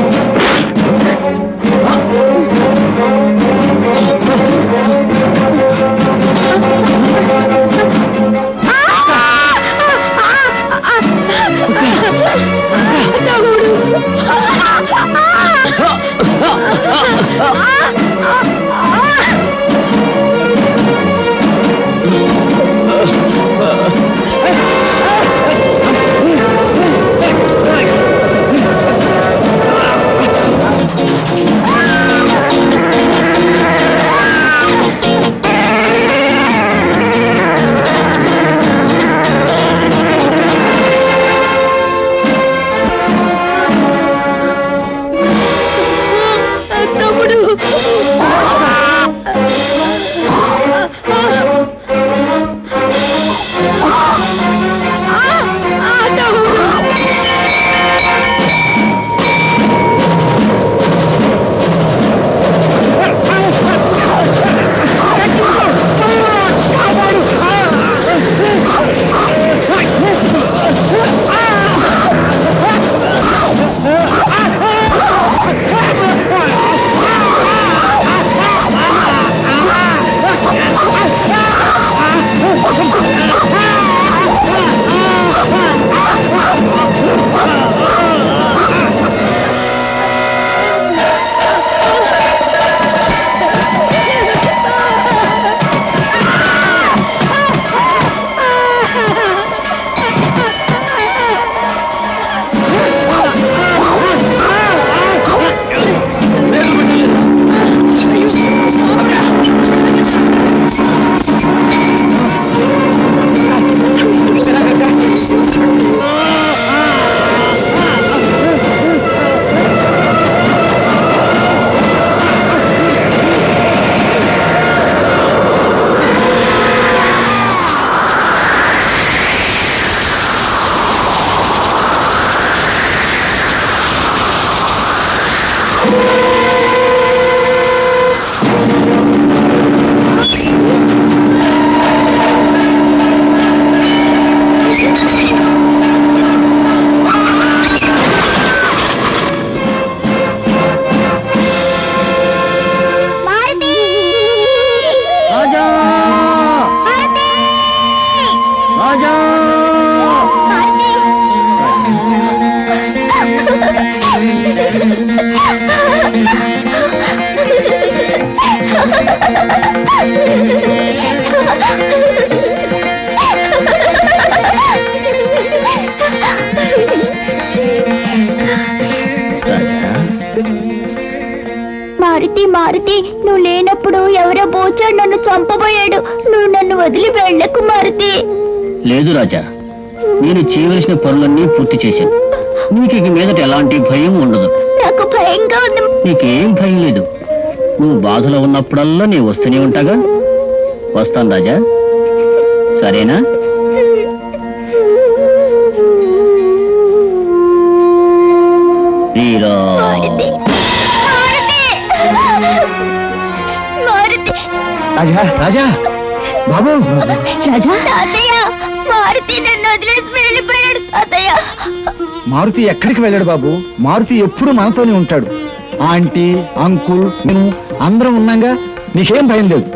మారుతి మారుతి, నువ్వు లేనప్పుడు ఎవరో బోచాడు నన్ను చంపబోయాడు. నువ్వు నన్ను వదిలి వెళ్ళకు మారుతి. లేదు రాజా, నేను చేయవలసిన పనులన్నీ పూర్తి చేశాను. నీకు ఇక మీదట ఎలాంటి భయం ఉండదు. నాకు భయంగా ఉంది. నీకేం భయం లేదు. నువ్వు బాధలో ఉన్నప్పుడల్లా నేను వస్తూనే ఉంటాగా. వస్తాను రాజా, సరేనా? రాజా రాజా బాబు, రాజా తాతయ్య, మారుతి నన్ను వదిలేసి వెళ్ళిపోయాడు తాతయ్య. మారుతి ఎక్కడికి వెళ్ళాడు బాబు? మారుతి ఎప్పుడు మనతోనే ఉంటాడు. ఆంటీ, అంకుల్, నేను అందరం ఉన్నాగా. నీకేం భయం లేదు.